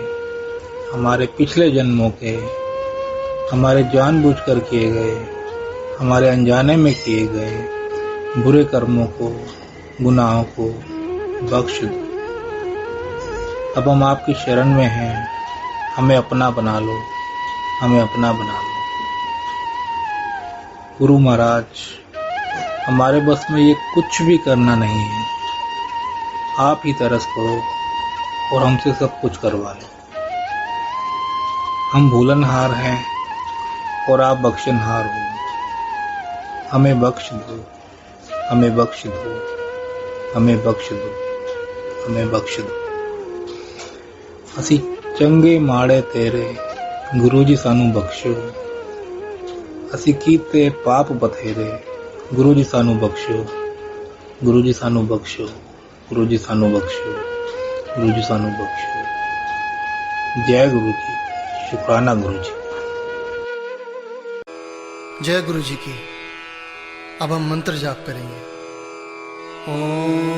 हमारे पिछले जन्मों के, हमारे जानबूझकर किए गए, हमारे अनजाने में किए गए बुरे कर्मों को, गुनाहों को बख्श दो। अब हम आपकी शरण में हैं, हमें अपना बना लो, हमें अपना बना लो। गुरु महाराज, हमारे बस में ये कुछ भी करना नहीं है। आप ही तरस करो, और हमसे सब कुछ करवा लो। हम भूलनहार हैं और आप बख्शनहार हो। हमें बख्श दो, हमें बख्श दो, हमें बख्श दो, हमें बख्श दो। ਅਸੀਂ ਚੰਗੇ ਮਾੜੇ ਤੇਰੇ ਗੁਰੂ ਜੀ ਸਾਨੂੰ ਬਖਸ਼ੋ। ਅਸੀਂ ਕੀਤੇ ਪਾਪ ਬਥੇਰੇ ਗੁਰੂ ਜੀ ਸਾਨੂੰ ਬਖਸ਼ੋ। ਗੁਰੂ ਜੀ ਸਾਨੂੰ ਬਖਸ਼ੋ, ਗੁਰੂ ਜੀ ਸਾਨੂੰ ਬਖਸ਼ੋ, ਗੁਰੂ ਜੀ ਸਾਨੂੰ ਬਖਸ਼ੋ। ਜੈ ਗੁਰੂ ਜੀ, शुक्राना गुरु जी। जय गुरु जी की। अब हम मंत्र जाप करेंगे। ओम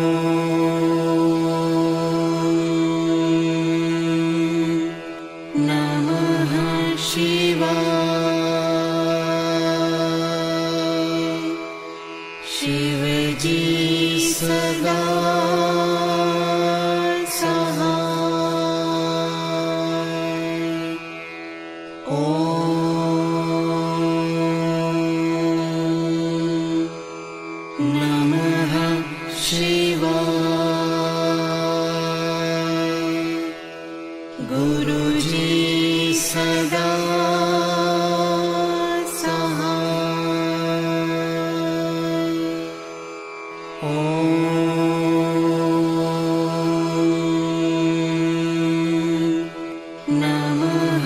नमः शिवाय। शिव जी सदा शिव जी सदा सहाय। ओम नमः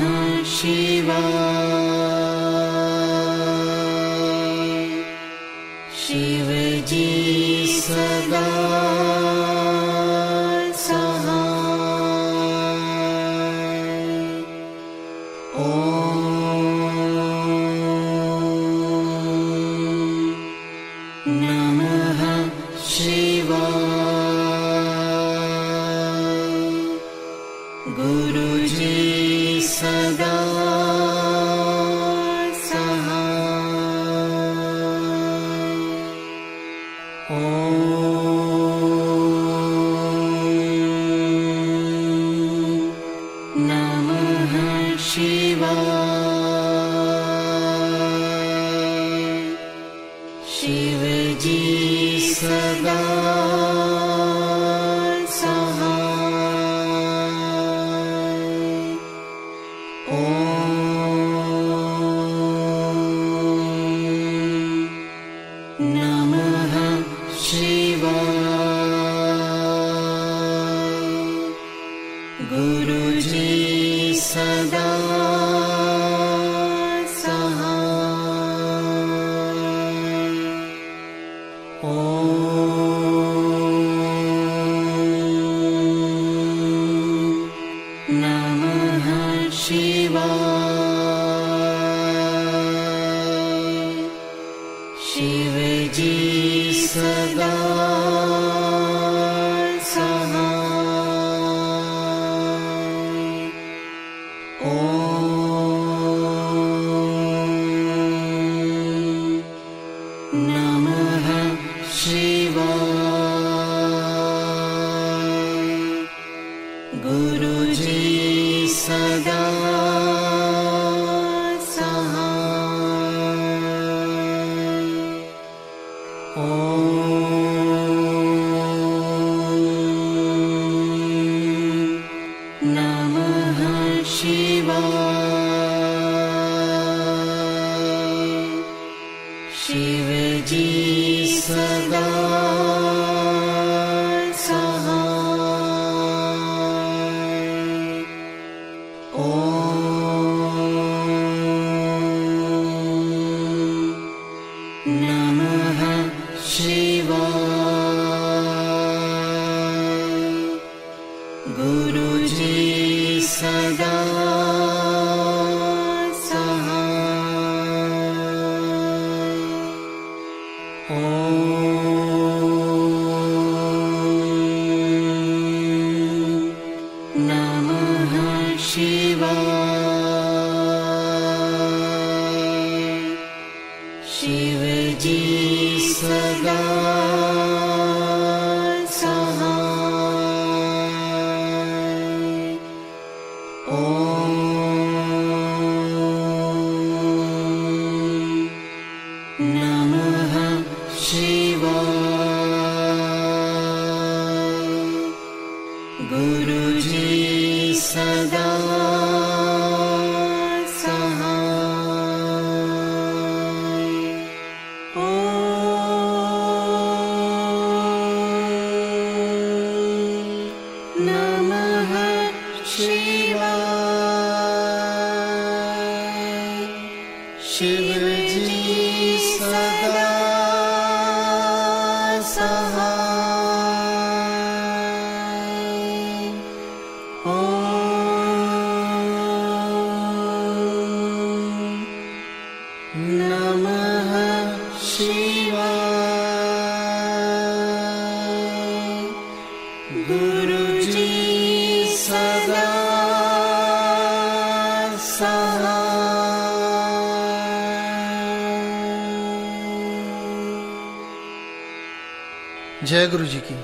शिवाय। गुरु जी सदा शिव जी सदा सहाय। ओम नमः शिवाय। गुरु जी सदा शिव जी सदा सहाय। ओम नमः शिवाय। गुरु जी सदा शिव जी सदा सहाय। ओम नमः शिवाय। गुरु जी सदा शिव जी सदा सहाय। ओम नमः शिवाय। गुरु जी शिवाय। गुरुजी सदा सहाय। जय गुरु जी की।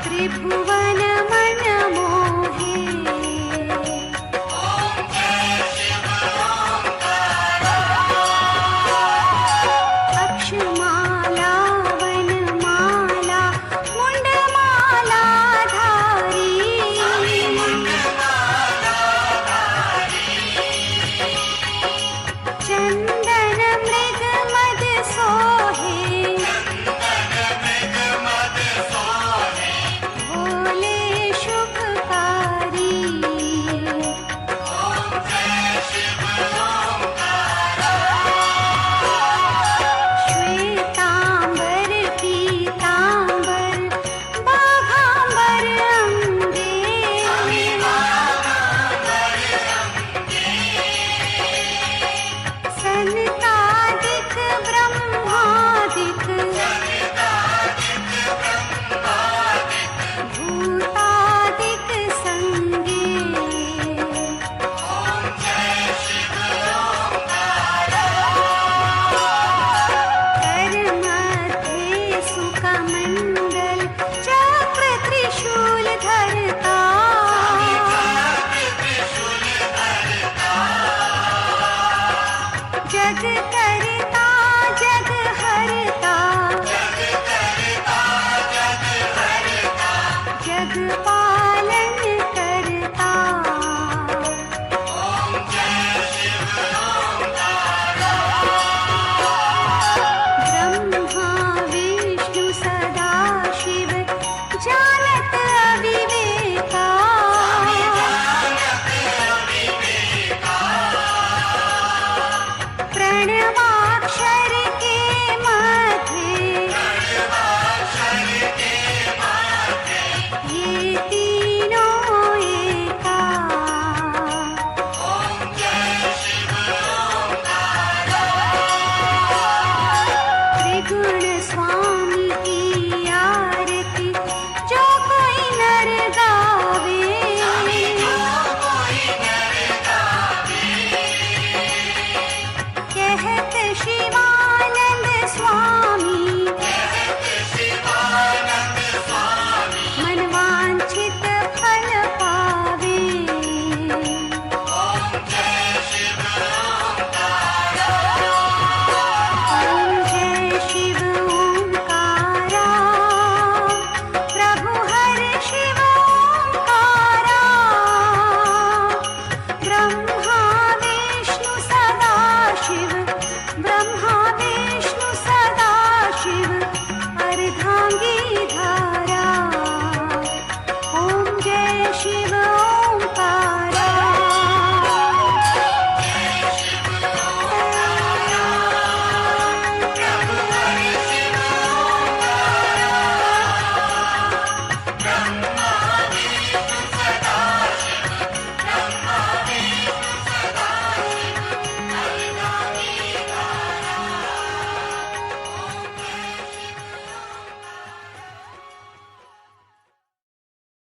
त्रिभुवन